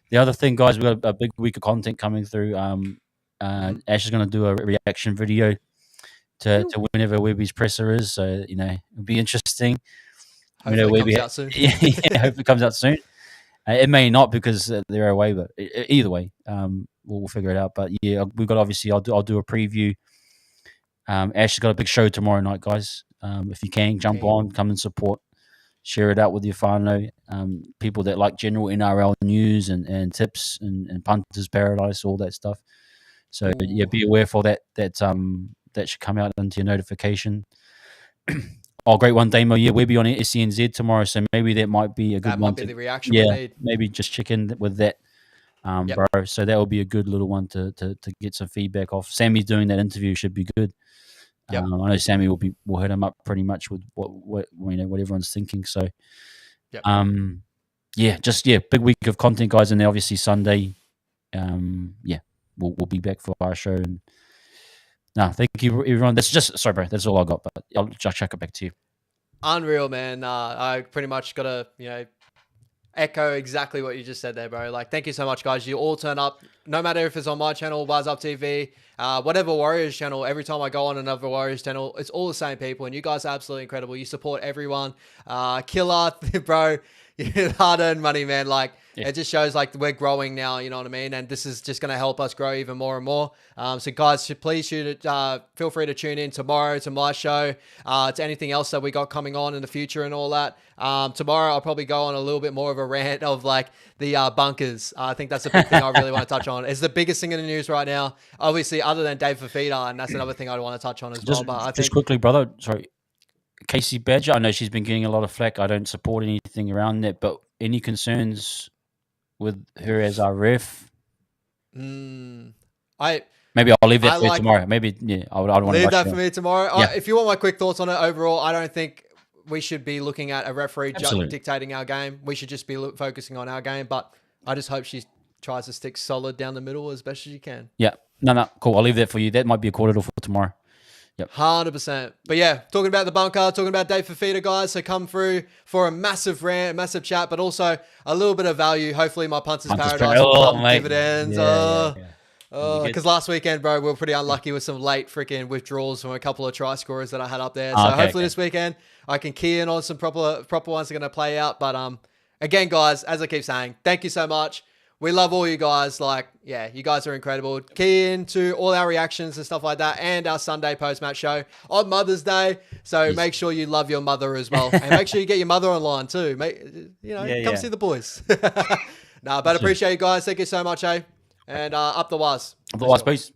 The other thing, guys, we've got a big week of content coming through. Ash is going to do a reaction video to whenever Webby's presser is. So, it'll be interesting. Hopefully it comes out soon. Hope it comes out soon. It may not because they're away, but either way, we'll figure it out. But yeah, we've got obviously, I'll do a preview. Ash has got a big show tomorrow night, guys. If you can, jump on, come and support. Share it out with your whānau, people that like general NRL news and tips and punters paradise, all that stuff. So yeah, be aware for that. That should come out into your notification. Great one, Damo. Yeah, we'll be on SCNZ tomorrow, so maybe that might be a good one. That might be the reaction we need. Maybe just check in with that, bro. So that will be a good little one to get some feedback off. Sammy's doing that interview, should be good. I know Sammy will hit him up pretty much with what everyone's thinking. So, big week of content, guys, and then obviously Sunday, we'll be back for our show. And thank you everyone. Sorry, bro. That's all I got. But I'll just chuck it back to you. Unreal, man. I pretty much got to echo exactly what you just said there, bro. Like, thank you so much, guys. You all turn up, no matter if it's on my channel, Buzz Up TV, whatever Warriors channel. Every time I go on another Warriors channel, it's all the same people, and you guys are absolutely incredible. You support everyone. Killer, bro. hard-earned money, man. Like, Yeah. it just shows like we're growing now, you know what I mean? And this is just going to help us grow even more and more. So guys, please feel free to tune in tomorrow to my show, to anything else that we got coming on in the future and all that. Tomorrow I'll probably go on a little bit more of a rant of like the bunkers. I think that's a big thing I really want to touch on. It's the biggest thing in the news right now, obviously, other than Dave Fafita, and that's another thing I want to touch on as well. But I think, just quickly, brother, sorry. Casey Badger, I know she's been getting a lot of flack. I don't support anything around that, but any concerns with her as our ref? Maybe I'll leave that for tomorrow. Maybe, yeah, I want to leave that for me tomorrow. Yeah. If you want my quick thoughts on it overall, I don't think we should be looking at a referee dictating our game. We should just be focusing on our game. But I just hope she tries to stick solid down the middle as best as she can. Yeah. No, cool. I'll leave that for you. That might be a quarter for tomorrow. Yep. 100%. But yeah, talking about the bunker, talking about Dave Fafita, guys. So come through for a massive rant, massive chat, but also a little bit of value. Hopefully my Punters Paradise will come dividends. Because last weekend, bro, we were pretty unlucky with some late freaking withdrawals from a couple of try scorers that I had up there. So hopefully this weekend I can key in on some proper ones that are going to play out. But again, guys, as I keep saying, thank you so much. We love all you guys. Like, yeah, you guys are incredible. Key into all our reactions and stuff like that, and our Sunday post-match show on Mother's Day. So make sure you love your mother as well, and make sure you get your mother online too. Come see the boys. But appreciate you guys. Thank you so much, And up the waz. Up the waz, peace.